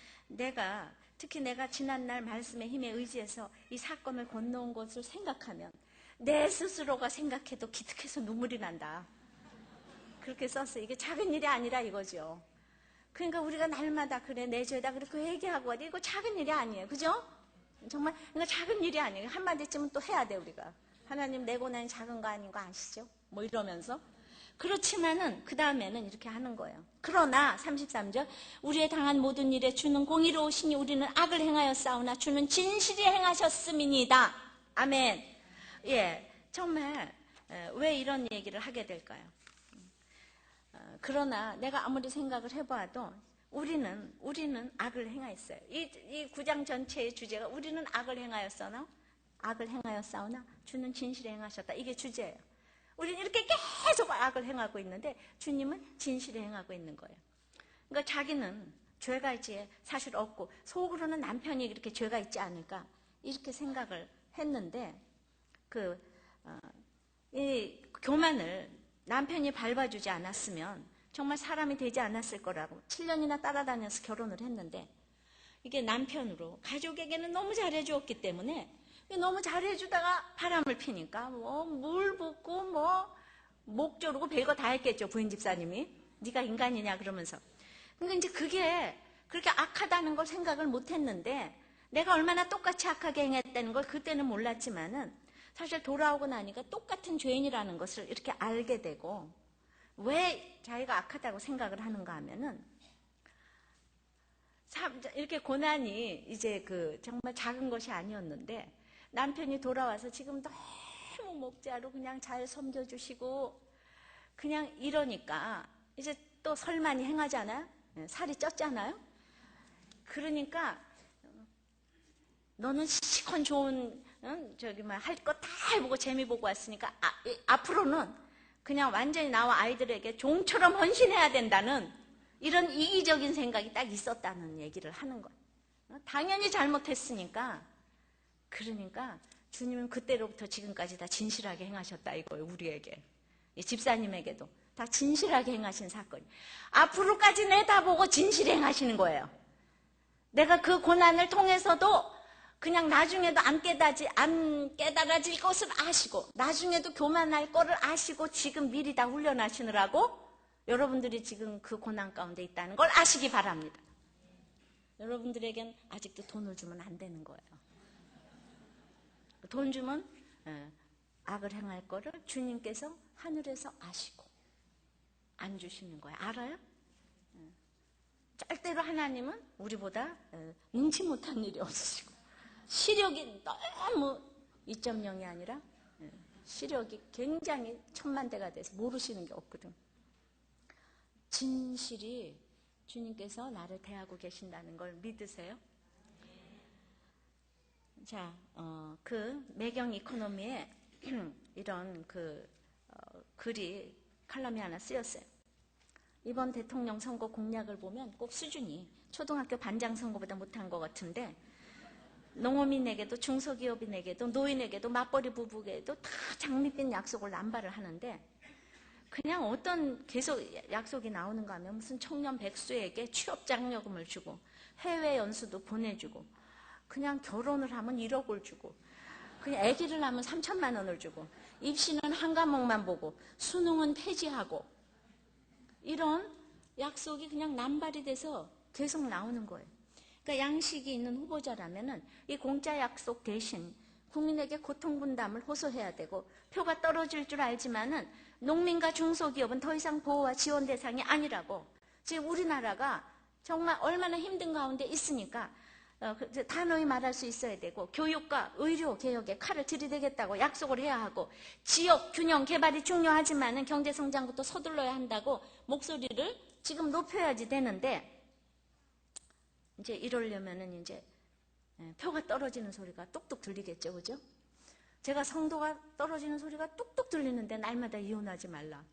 특히 내가 지난날 말씀의 힘에 의지해서 이 사건을 건너온 것을 생각하면, 내 스스로가 생각해도 기특해서 눈물이 난다. 그렇게 썼어요. 이게 작은 일이 아니라 이거죠. 그러니까 우리가 날마다 그래 내 죄다 그렇게 얘기하고 이거 작은 일이 아니에요. 그죠? 정말 이거 작은 일이 아니에요. 한마디쯤은 또 해야 돼 우리가. 하나님 내 고난이 작은 거 아닌 거 아시죠? 뭐 이러면서. 그렇지만은 그 다음에는 이렇게 하는 거예요. 그러나 33절 우리의 당한 모든 일에 주는 공의로우시니 우리는 악을 행하였사오나 주는 진실이 행하셨음이니이다. 아멘. 예, 정말 왜 이런 얘기를 하게 될까요? 그러나 내가 아무리 생각을 해봐도 우리는 악을 행하였어요. 이 9장 전체의 주제가 우리는 악을 행하였사오나 주는 진실에 행하셨다. 이게 주제예요. 우리는 이렇게 계속 악을 행하고 있는데 주님은 진실에 행하고 있는 거예요. 그러니까 자기는 죄가 이제 사실 없고 속으로는 남편이 이렇게 죄가 있지 않을까 이렇게 생각을 했는데 이 교만을 남편이 밟아주지 않았으면 정말 사람이 되지 않았을 거라고 7년이나 따라다녀서 결혼을 했는데 이게 남편으로 가족에게는 너무 잘해주었기 때문에 너무 잘해주다가 바람을 피니까 물 붓고 목 조르고 별거 다 했겠죠. 부인 집사님이 네가 인간이냐 그러면서. 그러니까 이제 그게 그렇게 악하다는 걸 생각을 못했는데 내가 얼마나 똑같이 악하게 행했다는 걸 그때는 몰랐지만은 사실 돌아오고 나니까 똑같은 죄인이라는 것을 이렇게 알게 되고 왜 자기가 악하다고 생각을 하는가 하면은 이렇게 고난이 이제 정말 작은 것이 아니었는데 남편이 돌아와서 지금 너무 목자로 그냥 잘 섬겨주시고 그냥 이러니까 이제 또 설만이 행하잖아요. 살이 쪘잖아요. 그러니까 너는 시건 좋은 할 거 다 해보고 재미 보고 왔으니까 앞으로는 그냥 완전히 나와 아이들에게 종처럼 헌신해야 된다는 이런 이기적인 생각이 딱 있었다는 얘기를 하는 거예요. 당연히 잘못했으니까. 그러니까 주님은 그때로부터 지금까지 다 진실하게 행하셨다 이거예요. 우리에게. 이 집사님에게도 다 진실하게 행하신 사건이. 앞으로까지 내다보고 진실히 행하시는 거예요. 내가 그 고난을 통해서도 그냥 나중에도 안 깨달아질 것을 아시고, 나중에도 교만할 거를 아시고, 지금 미리 다 훈련하시느라고 여러분들이 지금 그 고난 가운데 있다는 걸 아시기 바랍니다. 여러분들에겐 아직도 돈을 주면 안 되는 거예요. 돈 주면 악을 행할 거를 주님께서 하늘에서 아시고 안 주시는 거예요. 알아요? 절대로 하나님은 우리보다 능치 못한 일이 없으시고, 시력이 너무 2.0이 아니라 시력이 굉장히 천만대가 돼서 모르시는 게 없거든. 진실이 주님께서 나를 대하고 계신다는 걸 믿으세요? 자, 그 매경 이코노미에 이런 글이 칼럼이 하나 쓰였어요. 이번 대통령 선거 공약을 보면 꼭 수준이 초등학교 반장 선거보다 못한 것 같은데, 농어민에게도 중소기업인에게도 노인에게도 맞벌이 부부에게도 다 장밋빛 약속을 남발을 하는데, 그냥 어떤 계속 약속이 나오는가 하면 무슨 청년 백수에게 취업 장려금을 주고 해외 연수도 보내주고, 그냥 결혼을 하면 1억을 주고, 그냥 아기를 낳으면 3천만 원을 주고, 입시는 한 과목만 보고 수능은 폐지하고, 이런 약속이 그냥 남발이 돼서 계속 나오는 거예요. 그러니까 양식이 있는 후보자라면은 이 공짜 약속 대신 국민에게 고통 분담을 호소해야 되고, 표가 떨어질 줄 알지만은 농민과 중소기업은 더 이상 보호와 지원 대상이 아니라고, 지금 우리나라가 정말 얼마나 힘든 가운데 있으니까 단호히 말할 수 있어야 되고, 교육과 의료 개혁에 칼을 들이대겠다고 약속을 해야 하고, 지역 균형 개발이 중요하지만은 경제 성장부터 서둘러야 한다고 목소리를 지금 높여야지 되는데, 이제 이러려면은 이제 표가 떨어지는 소리가 뚝뚝 들리겠죠, 그죠? 제가 성도가 떨어지는 소리가 뚝뚝 들리는데 날마다 이혼하지 말라.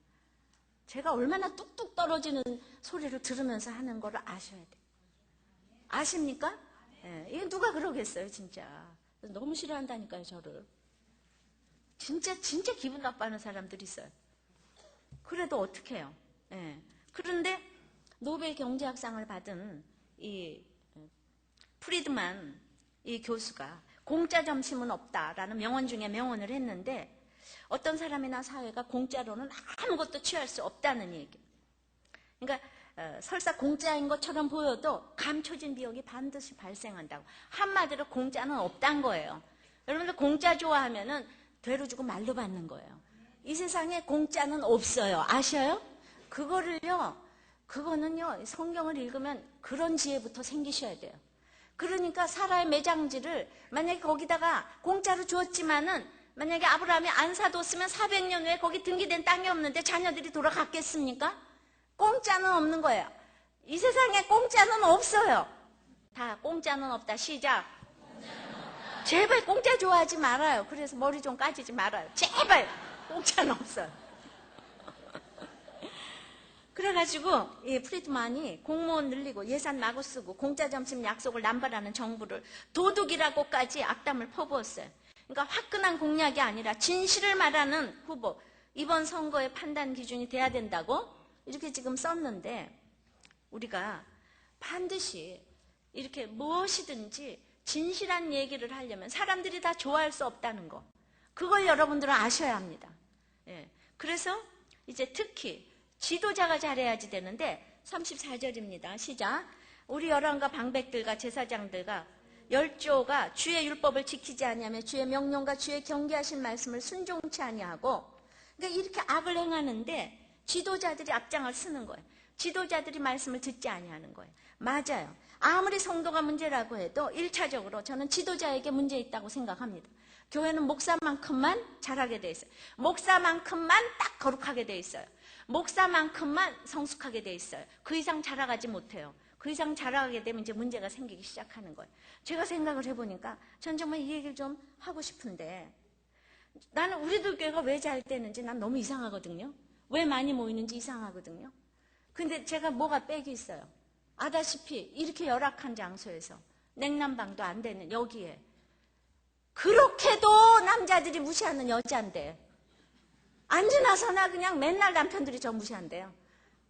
제가 얼마나 뚝뚝 떨어지는 소리를 들으면서 하는 거를 아셔야 돼요. 아십니까? 예, 이게 누가 그러겠어요, 진짜. 너무 싫어한다니까요, 저를. 진짜 기분 나빠하는 사람들이 있어요. 그래도 어떻게 해요? 예. 그런데 노벨 경제학상을 받은 이 프리드만 이 교수가 공짜 점심은 없다라는 명언 중에 명언을 했는데, 어떤 사람이나 사회가 공짜로는 아무것도 취할 수 없다는 얘기. 그러니까 설사 공짜인 것처럼 보여도 감춰진 비용이 반드시 발생한다고. 한마디로 공짜는 없다는 거예요. 여러분들 공짜 좋아하면은 되로 주고 말로 받는 거예요. 이 세상에 공짜는 없어요. 아셔요? 그거는요, 성경을 읽으면 그런 지혜부터 생기셔야 돼요. 그러니까 사라의 매장지를 만약에 거기다가 공짜로 주었지만은, 만약에 아브라함이 안 사뒀으면 400년 후에 거기 등기된 땅이 없는데 자녀들이 돌아갔겠습니까? 공짜는 없는 거예요. 이 세상에 공짜는 없어요. 다 공짜는 없다. 시작. 제발 공짜 좋아하지 말아요. 그래서 머리 좀 까지지 말아요. 제발 공짜는 없어요. 그래가지고 이 프리드만이 공무원 늘리고 예산 마구 쓰고 공짜 점심 약속을 남발하는 정부를 도둑이라고까지 악담을 퍼부었어요. 그러니까 화끈한 공약이 아니라 진실을 말하는 후보, 이번 선거의 판단 기준이 돼야 된다고 이렇게 지금 썼는데, 우리가 반드시 이렇게 무엇이든지 진실한 얘기를 하려면 사람들이 다 좋아할 수 없다는 거, 그걸 여러분들은 아셔야 합니다. 예. 그래서 이제 특히 지도자가 잘해야지 되는데, 34절입니다. 시작. 우리 열왕과 방백들과 제사장들과 열조가 주의 율법을 지키지 아니하며 주의 명령과 주의 경계하신 말씀을 순종치 아니하고, 그러니까 이렇게 악을 행하는데 지도자들이 앞장을 쓰는 거예요. 지도자들이 말씀을 듣지 아니하는 거예요. 맞아요. 아무리 성도가 문제라고 해도 1차적으로 저는 지도자에게 문제 있다고 생각합니다. 교회는 목사만큼만 잘하게 돼 있어요. 목사만큼만 딱 거룩하게 돼 있어요. 목사만큼만 성숙하게 돼 있어요. 그 이상 자라가지 못해요. 그 이상 자라가게 되면 이제 문제가 생기기 시작하는 거예요. 제가 생각을 해보니까 전 정말 이 얘기를 좀 하고 싶은데, 나는 우리들 교회가 왜 잘 되는지 난 너무 이상하거든요. 왜 많이 모이는지 이상하거든요. 근데 제가 뭐가 빽이 있어요. 아다시피 이렇게 열악한 장소에서 냉난방도 안 되는 여기에 그렇게도 남자들이 무시하는 여자인데, 안 지나서나 그냥 맨날 남편들이 저 무시한대요.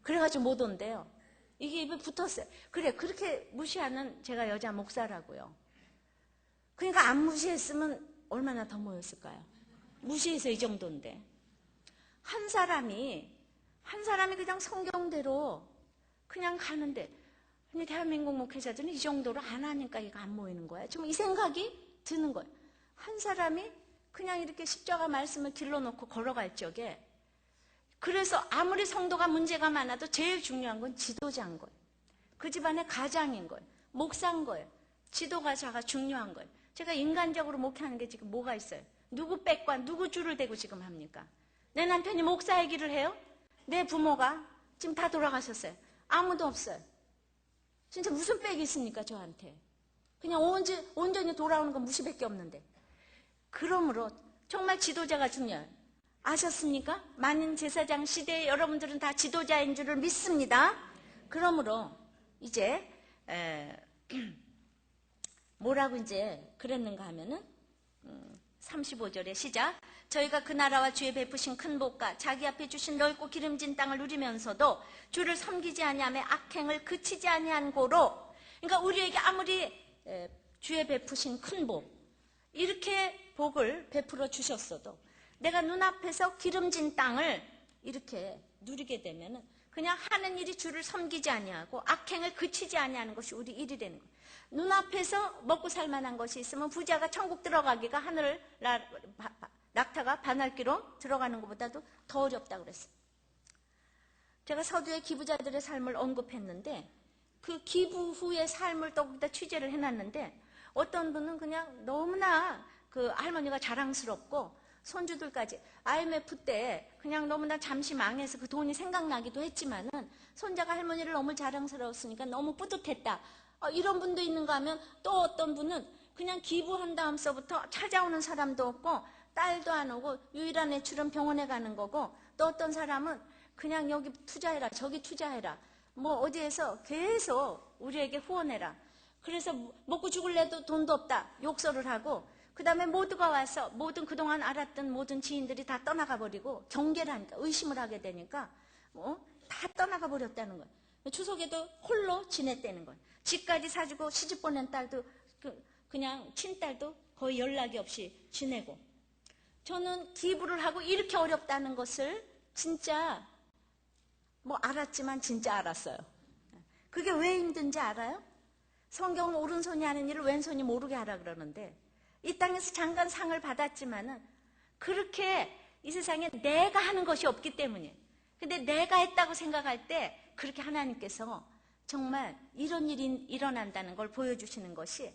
그래가지고 못 온대요. 이게 입에 붙었어요. 그래, 그렇게 무시하는 제가 여자 목사라고요. 그러니까 안 무시했으면 얼마나 더 모였을까요? 무시해서 이 정도인데. 한 사람이 그냥 성경대로 그냥 가는데, 근데 대한민국 목회자들은 이 정도로 안 하니까 이거 안 모이는 거야. 좀 이 생각이 드는 거예요. 한 사람이 그냥 이렇게 십자가 말씀을 길러놓고 걸어갈 적에, 그래서 아무리 성도가 문제가 많아도 제일 중요한 건 지도자인 거예요. 그 집안의 가장인 거예요. 목사인 거예요. 지도가자가 중요한 거예요. 제가 인간적으로 목회하는 게 지금 뭐가 있어요? 누구 백과 누구 줄을 대고 지금 합니까? 내 남편이 목사의 길을 해요? 내 부모가 지금 다 돌아가셨어요. 아무도 없어요. 진짜 무슨 백이 있습니까, 저한테? 그냥 온전히 돌아오는 건 무시밖에 없는데. 그러므로 정말 지도자가 중요해요. 아셨습니까? 만인 제사장 시대에 여러분들은 다 지도자인 줄을 믿습니다. 그러므로 이제 뭐라고 이제 그랬는가 하면은 35절의 시작. 저희가 그 나라와 주의 베푸신 큰 복과 자기 앞에 주신 넓고 기름진 땅을 누리면서도 주를 섬기지 아니하며 악행을 그치지 아니한 고로, 그러니까 우리에게 아무리 주의 베푸신 큰 복, 이렇게 복을 베풀어 주셨어도 내가 눈앞에서 기름진 땅을 이렇게 누리게 되면은 그냥 하는 일이 주를 섬기지 아니하고 악행을 그치지 아니하는 것이 우리 일이 되는 거예요. 눈앞에서 먹고 살만한 것이 있으면 부자가 천국 들어가기가 하늘을 낙타가 바늘기로 들어가는 것보다도 더 어렵다고 그랬어요. 제가 서두에 기부자들의 삶을 언급했는데 그 기부 후의 삶을 또 거기다 취재를 해놨는데 어떤 분은 그냥 너무나 그 할머니가 자랑스럽고 손주들까지 IMF 때 그냥 너무나 잠시 망해서 그 돈이 생각나기도 했지만은 손자가 할머니를 너무 자랑스러웠으니까 너무 뿌듯했다. 이런 분도 있는가 하면 또 어떤 분은 그냥 기부한 다음서부터 찾아오는 사람도 없고 딸도 안 오고 유일한 애출은 병원에 가는 거고, 또 어떤 사람은 그냥 여기 투자해라 저기 투자해라 뭐 어디에서 계속 우리에게 후원해라. 그래서 먹고 죽을래도 돈도 없다 욕설을 하고, 그 다음에 모두가 와서 모든 그동안 알았던 모든 지인들이 다 떠나가 버리고 경계를 하니까 의심을 하게 되니까 다 떠나가 버렸다는 거예요. 추석에도 홀로 지냈다는 거예요. 집까지 사주고 시집 보낸 딸도 그냥 친딸도 거의 연락이 없이 지내고. 저는 기부를 하고 이렇게 어렵다는 것을 진짜 알았지만 진짜 알았어요. 그게 왜 힘든지 알아요? 성경은 오른손이 하는 일을 왼손이 모르게 하라 그러는데, 이 땅에서 잠깐 상을 받았지만은 그렇게 이 세상에 내가 하는 것이 없기 때문이에요. 근데 내가 했다고 생각할 때 그렇게 하나님께서 정말 이런 일이 일어난다는 걸 보여주시는 것이,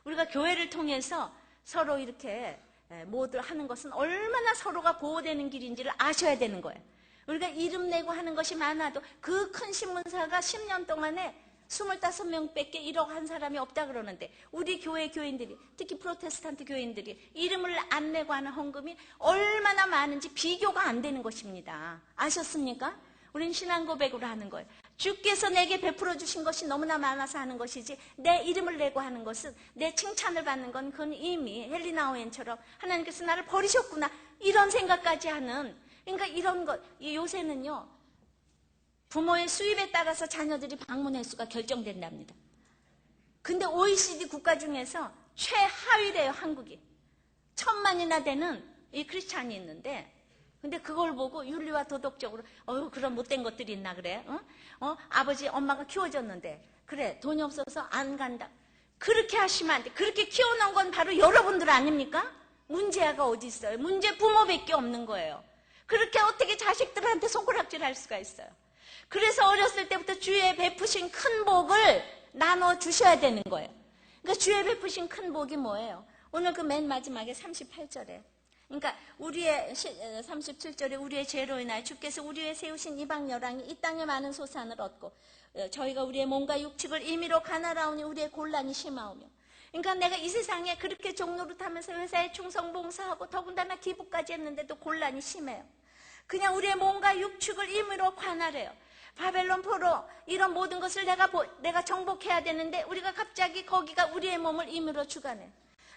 우리가 교회를 통해서 서로 이렇게 모두 하는 것은 얼마나 서로가 보호되는 길인지를 아셔야 되는 거예요. 우리가 이름 내고 하는 것이 많아도 그 큰 신문사가 10년 동안에 25명밖에 1억 한 사람이 없다 그러는데, 우리 교회 교인들이, 특히 프로테스탄트 교인들이 이름을 안 내고 하는 헌금이 얼마나 많은지 비교가 안 되는 것입니다. 아셨습니까? 우린 신앙 고백으로 하는 거예요. 주께서 내게 베풀어 주신 것이 너무나 많아서 하는 것이지, 내 이름을 내고 하는 것은, 내 칭찬을 받는 건 그건 이미 헬리나 오웬처럼 하나님께서 나를 버리셨구나 이런 생각까지 하는, 그러니까 이런 것, 요새는요 부모의 수입에 따라서 자녀들이 방문 횟수가 결정된답니다. 근데 OECD 국가 중에서 최하위래요, 한국이. 1000만이나 되는 이 크리스찬이 있는데, 근데 그걸 보고 윤리와 도덕적으로 그런 못된 것들이 있나 그래? 아버지 엄마가 키워줬는데 그래 돈이 없어서 안 간다. 그렇게 하시면 안 돼. 그렇게 키워놓은 건 바로 여러분들 아닙니까? 문제가 어디 있어요? 문제 부모밖에 없는 거예요. 그렇게 어떻게 자식들한테 손가락질 할 수가 있어요? 그래서 어렸을 때부터 주의 베푸신 큰 복을 나눠 주셔야 되는 거예요. 그러니까 주의 베푸신 큰 복이 뭐예요? 오늘 그 맨 마지막에 38절에, 그러니까 우리의 37절에 우리의 죄로 인하여 주께서 우리의 세우신 이방 열왕이 이 땅에 많은 소산을 얻고 저희가 우리의 몸과 육축을 임의로 가나라오니 우리의 곤란이 심하오며. 그러니까 내가 이 세상에 그렇게 종노릇하면서 회사에 충성봉사하고 더군다나 기부까지 했는데도 곤란이 심해요. 그냥 우리의 몸과 육축을 임의로 관할해요. 바벨론 포로 이런 모든 것을 내가 정복해야 되는데 우리가 갑자기 거기가 우리의 몸을 임의로 주관해.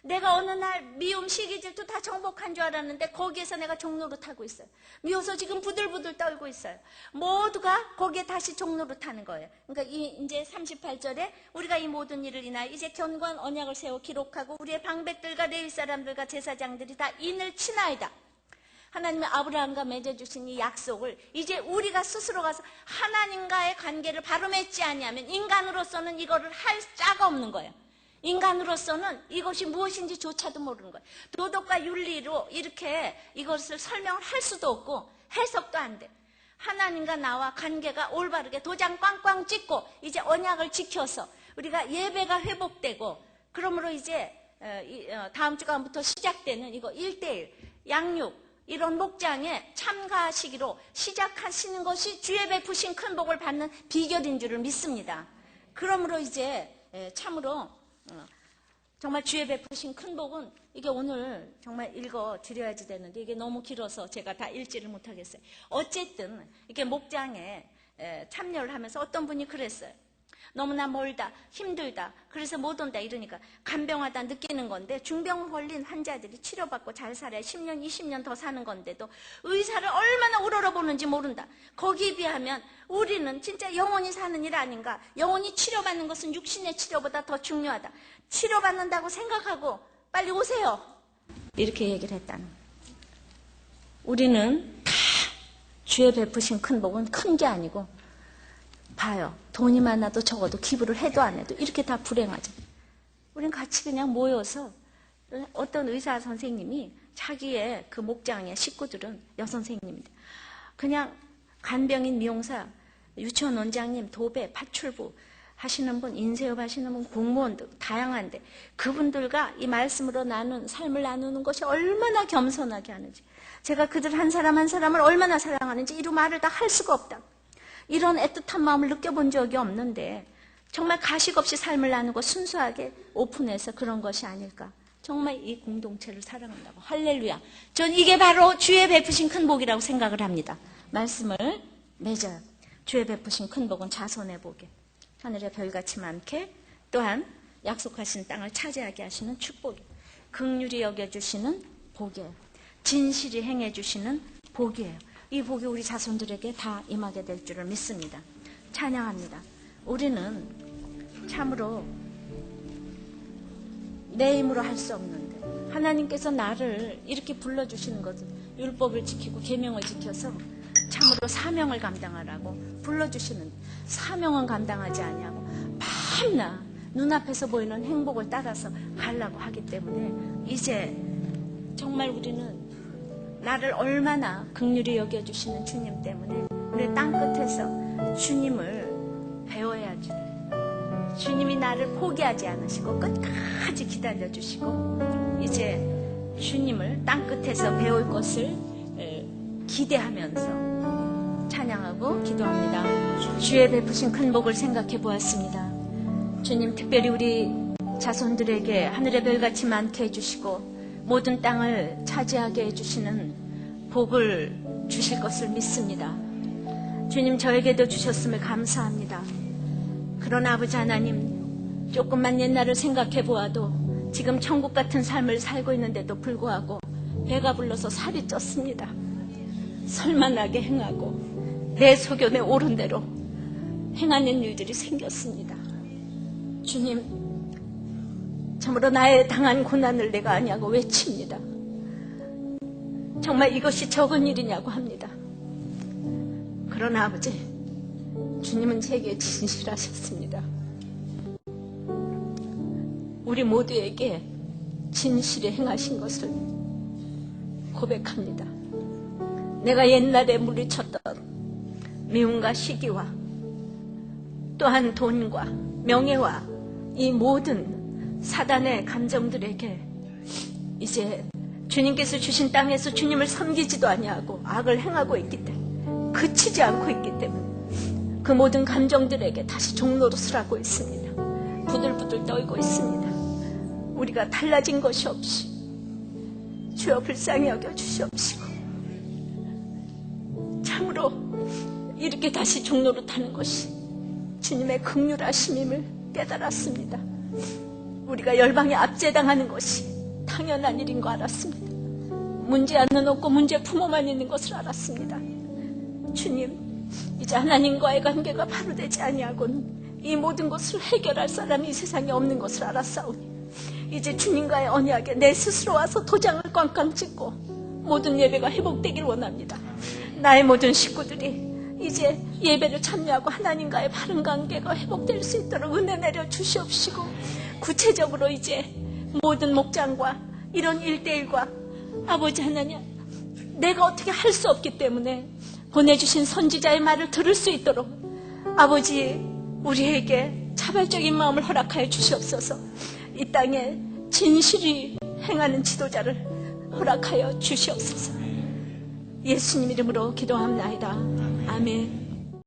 내가 어느 날 미움, 시기, 질투 다 정복한 줄 알았는데 거기에서 내가 종로로 타고 있어요. 미워서 지금 부들부들 떨고 있어요. 모두가 거기에 다시 종로로 타는 거예요. 그러니까 이제 38절에 우리가 이 모든 일을 인하여 이제 견고한 언약을 세워 기록하고 우리의 방백들과 레위 사람들과 제사장들이 다 인을 치나이다. 하나님의 아브라함과 맺어주신 이 약속을 이제 우리가 스스로 가서 하나님과의 관계를 바로 맺지 아니하면 인간으로서는 이거를 할 자가 없는 거예요. 인간으로서는 이것이 무엇인지 조차도 모르는 거예요. 도덕과 윤리로 이렇게 이것을 설명을 할 수도 없고 해석도 안 돼. 하나님과 나와 관계가 올바르게 도장 꽝꽝 찍고 이제 언약을 지켜서 우리가 예배가 회복되고 그러므로 이제 다음 주간부터 시작되는 이거 1:1 양육 이런 목장에 참가하시기로 시작하시는 것이 주의 베푸신 큰 복을 받는 비결인 줄을 믿습니다. 그러므로 이제 참으로 정말 주의 베푸신 큰 복은 이게 오늘 정말 읽어드려야지 되는데 이게 너무 길어서 제가 다 읽지를 못하겠어요. 어쨌든 이렇게 목장에 참여를 하면서 어떤 분이 그랬어요. 너무나 멀다, 힘들다, 그래서 못 온다 이러니까 간병하다 느끼는 건데 중병 걸린 환자들이 치료받고 잘 살아야 10년, 20년 더 사는 건데도 의사를 얼마나 우러러보는지 모른다. 거기에 비하면 우리는 진짜 영원히 사는 일 아닌가. 영원히 치료받는 것은 육신의 치료보다 더 중요하다. 치료받는다고 생각하고 빨리 오세요. 이렇게 얘기를 했다는 거예요. 우리는 다 주의 베푸신 큰 복은 큰 게 아니고 봐요. 돈이 많아도 적어도 기부를 해도 안 해도 이렇게 다 불행하죠. 우린 같이 그냥 모여서 어떤 의사 선생님이 자기의 그 목장의 식구들은 여선생님입니다. 그냥 간병인, 미용사, 유치원 원장님, 도배, 파출부 하시는 분, 인쇄업 하시는 분, 공무원들 다양한데 그분들과 이 말씀으로 삶을 나누는 것이 얼마나 겸손하게 하는지 제가 그들 한 사람 한 사람을 얼마나 사랑하는지 이루 말을 다 할 수가 없다. 이런 애틋한 마음을 느껴본 적이 없는데 정말 가식 없이 삶을 나누고 순수하게 오픈해서 그런 것이 아닐까. 정말 이 공동체를 사랑한다고. 할렐루야. 전 이게 바로 주의 베푸신 큰 복이라고 생각을 합니다. 말씀을 맺어요. 주의 베푸신 큰 복은 자손의 복이에요. 하늘의 별같이 많게 또한 약속하신 땅을 차지하게 하시는 축복이에요. 긍휼히 여겨주시는 복이에요. 진실이 행해주시는 복이에요. 이 복이 우리 자손들에게 다 임하게 될 줄을 믿습니다. 찬양합니다. 우리는 참으로 내 힘으로 할 수 없는데 하나님께서 나를 이렇게 불러주시는 것은 율법을 지키고 계명을 지켜서 참으로 사명을 감당하라고 불러주시는 사명은 감당하지 아니하고 밤낮 눈앞에서 보이는 행복을 따라서 가려고 하기 때문에 이제 정말 우리는 나를 얼마나 긍휼히 여겨주시는 주님 때문에 우리 땅끝에서 주님을 배워야지. 주님이 나를 포기하지 않으시고 끝까지 기다려주시고 이제 주님을 땅끝에서 배울 것을 기대하면서 찬양하고 기도합니다. 주의 베푸신 큰 복을 생각해 보았습니다. 주님 특별히 우리 자손들에게 하늘의 별같이 많게 해주시고 모든 땅을 차지하게 해주시는 복을 주실 것을 믿습니다. 주님 저에게도 주셨음을 감사합니다. 그러나 아버지 하나님 조금만 옛날을 생각해 보아도 지금 천국 같은 삶을 살고 있는데도 불구하고 배가 불러서 살이 쪘습니다. 설만하게 행하고 내 소견에 옳은 대로 행하는 일들이 생겼습니다. 주님 참으로 나의 당한 고난을 내가 아냐고 외칩니다. 정말 이것이 적은 일이냐고 합니다. 그러나 아버지, 주님은 제게 진실하셨습니다. 우리 모두에게 진실에 행하신 것을 고백합니다. 내가 옛날에 물리쳤던 미움과 시기와 또한 돈과 명예와 이 모든 사단의 감정들에게 이제 주님께서 주신 땅에서 주님을 섬기지도 아니하고 악을 행하고 있기 때문에 그치지 않고 있기 때문에 그 모든 감정들에게 다시 종로로 서라고 있습니다. 부들부들 떨고 있습니다. 우리가 달라진 것이 없이 주여 불쌍히 여겨주시옵시고 참으로 이렇게 다시 종로로 타는 것이 주님의 긍휼하심임을 깨달았습니다. 우리가 열방에 압제당하는 것이 당연한 일인 거 알았습니다. 문제 안는 없고 문제 부모만 있는 것을 알았습니다. 주님, 이제 하나님과의 관계가 바로 되지 아니하고는 이 모든 것을 해결할 사람이 이 세상에 없는 것을 알았사오니 이제 주님과의 언약에 내 스스로 와서 도장을 꽝꽝 찍고 모든 예배가 회복되길 원합니다. 나의 모든 식구들이 이제 예배를 참여하고 하나님과의 바른 관계가 회복될 수 있도록 은혜 내려 주시옵시고, 구체적으로 이제 모든 목장과 이런 일대일과 아버지 하나님, 내가 어떻게 할 수 없기 때문에 보내주신 선지자의 말을 들을 수 있도록 아버지 우리에게 자발적인 마음을 허락하여 주시옵소서. 이 땅에 진실이 행하는 지도자를 허락하여 주시옵소서. 예수님 이름으로 기도합나이다. 아멘.